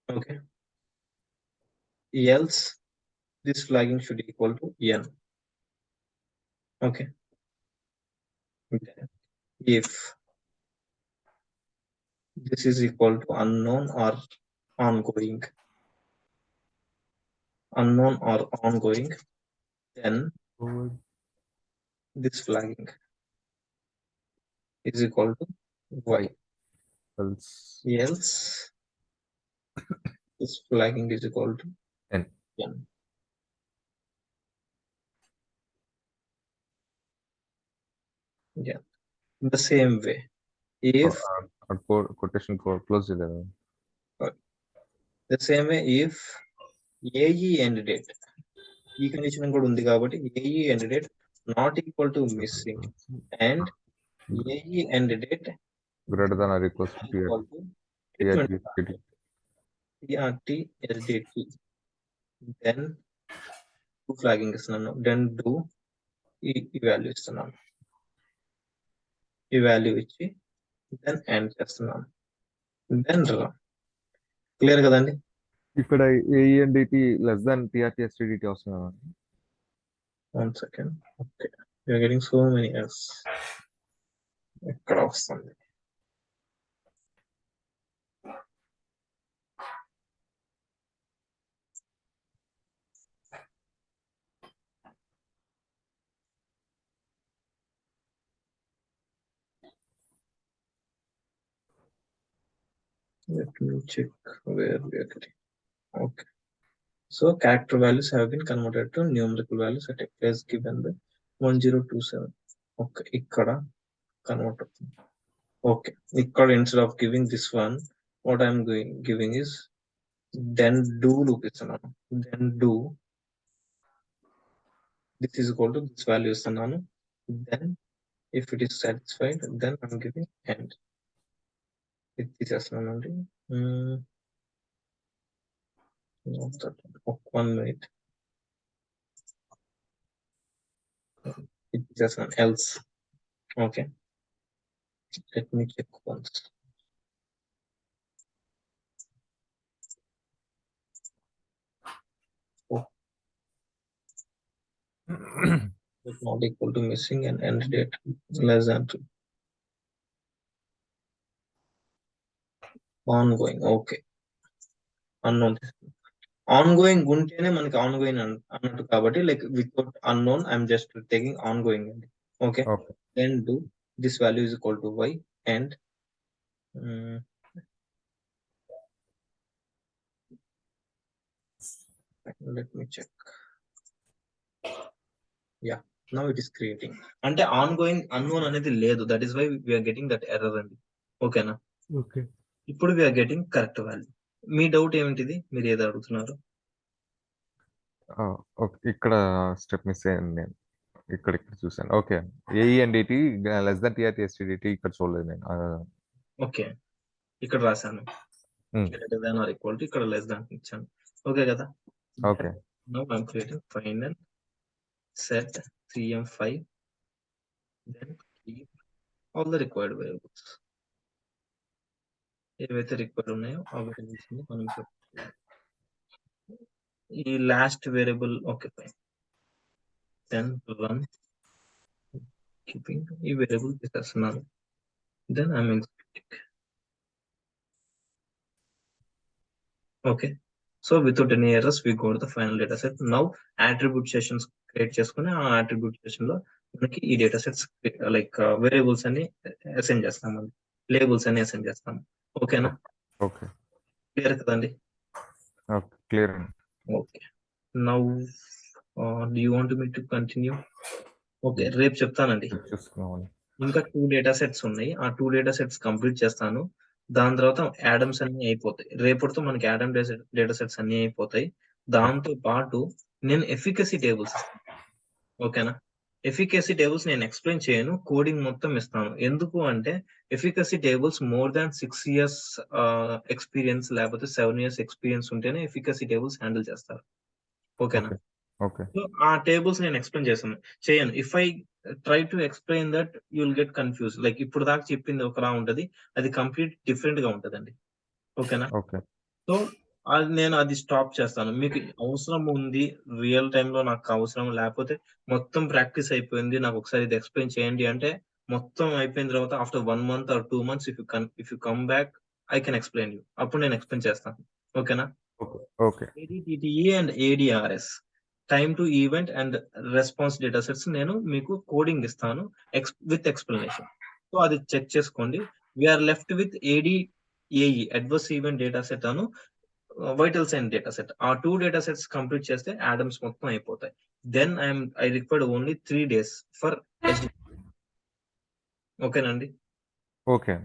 Okay. Else this flagging should equal to n. Okay. Then if this is equal to unknown or ongoing, then this flagging is equal to y. Else this flagging is equal to N. Yeah. In the same way, if quotation close the same way if AE end date ఈ condition కూడా ఉంది కాబట్టి AE end date not equal to missing and AE end date greater than or equals to TRTSDT, then do flagging ఇస్తున్నాను, then do ఈ value ఇస్తున్నాను, ఈ value ఇచ్చి then end చేస్తున్నాను, then run. క్లియర్ కదండి. ఇక్కడ AENDT less than TRTSDT వస్తుంది. 1 second. Okay, we are getting so many errors. ఎక్కడ వస్తుంది? Let me check where we are getting. Okay. So character values have been converted to numerical values at a place given by 1027. Okay, ikkada convert అవుతుంది. Okay, ikkada instead of giving this one, what I'm giving is then do loop ఇస్తున్నాను. Then do this is equal to this value ఇస్తున్నాను. Then if it is satisfied, then I'm giving end. ఇది తీసేస్తున్నానండి. Not that one. 1 minute. It is an else. Okay. Let me check once. Oh. It's not equal to missing and end date less than 2. Ongoing. Okay. Unknown. Ongoing ఉంటేనే మనకి ongoing అన్నట్టు కాబట్టి like without unknown I'm just taking ongoing. Okay. Then do this value is equal to y and let me check. Yeah, now it is creating. అంటే ongoing unknown అనేది లేదు, that is why we are getting that error అండి. ఓకేనా? Okay. ఇప్పుడు we are getting correct value. Me doubt ఏమిటిది? మీరు ఏదో అడుగుతున్నారు? ఇక్కడ స్టెప్ మిస్ అయ్యింది నేను. ఇక్కడ చూసాను. Okay, AENDT less Dhan TRTSDT ఇక్కడ చూడలేదు నేను. ఓకే, ఇక్కడ రాశాను greater than or equal to, ఇక్కడ లెస్ దాన్ ఇచ్చాను. ఓకే కదా? Okay. Now I'm creating final set 3M5, then keep all the required variables. ఏవైతే రిక్వైర్డ్ ఉన్నాయో ఆ వేరియబుల్స్ ని మనం పెట్టుకోవాలి. ఈ last variable okay fine, then run keeping ఈ వేరియబుల్ తీసేస్తున్నాను, then I'm executing. Okay, so without any errors we go to the final data set. Now attribute sessions create చేసుకుని ఆ అట్రిబ్యూట్ సెషన్ లో మనకి ఈ డేటా సెట్స్ లైక్ వేరియబుల్స్ అన్ని assign చేస్తాము, labels అన్ని అసైన్ చేస్తాము. ఓకేనా, ఓకే క్లియర్ కదండి? ఓకే క్లియర్ అండి. Okay, now do you want me to continue? Okay, రేపు చెప్తానండి. చూసుకున్నామండి. ఇంకా 2 డేటా సెట్స్ ఉన్నాయి, ఆ 2 డేటా సెట్స్ కంప్లీట్ చేస్తాను. దాని తర్వాత యాడమ్స్ అన్ని అయిపోతాయి. రేపటితో మనకి యాడమ్ డేటా సెట్స్ అన్ని అయిపోతాయి. దాంతో పాటు నేను ఎఫికసీ టేబుల్స్ ఇస్తాను. ఓకేనా, ఎఫికసీ టేబుల్స్ నేను ఎక్స్ప్లెయిన్ చేయను, కోడింగ్ మొత్తం ఇస్తాను. ఎందుకు అంటే efficacy tables more than 6 years experience లేకపోతే 7 years ఎక్స్పీరియన్స్ ఉంటేనే ఎఫికసీ టేబుల్స్ హ్యాండిల్ చేస్తారు. ఓకేనా, ఓకే సో ఆ టేబుల్స్ నేను ఎక్స్ప్లెయిన్ చేయను. If I try to explain that you will get confuse. Like ఇప్పుడు దాకా చెప్పింది ఒకలా ఉంటది, అది కంప్లీట్ డిఫరెంట్ గా ఉంటదండి. ఓకేనా, ఓకే సో నేను అది స్టాప్ చేస్తాను. మీకు అవసరం ఉంది రియల్ టైమ్ లో, నాకు అవసరం లేకపోతే మొత్తం ప్రాక్టీస్ అయిపోయింది, నాకు ఒకసారి ఇది ఎక్స్ప్లెయిన్ చేయండి అంటే మొత్తం అయిపోయిన తర్వాత after 1 month or 2 months if you come back I can explain you. అప్పుడు నేను ఎక్స్ప్లెయిన్ చేస్తాను. ఓకేనా, okay ADTTE and ADRS time to event and response data sets నేను మీకు కోడింగ్ ఇస్తాను విత్ ఎక్స్ప్లెనేషన్. సో అది చెక్ చేసుకోండి. We're left with ADAE adverse event data set and vital sign data set. ఆ 2 డేటా సెట్స్ కంప్లీట్ చేస్తే ADaMs మొత్తం అయిపోతాయి. Then I required only 3 days for ఓకేనండి. ఓకే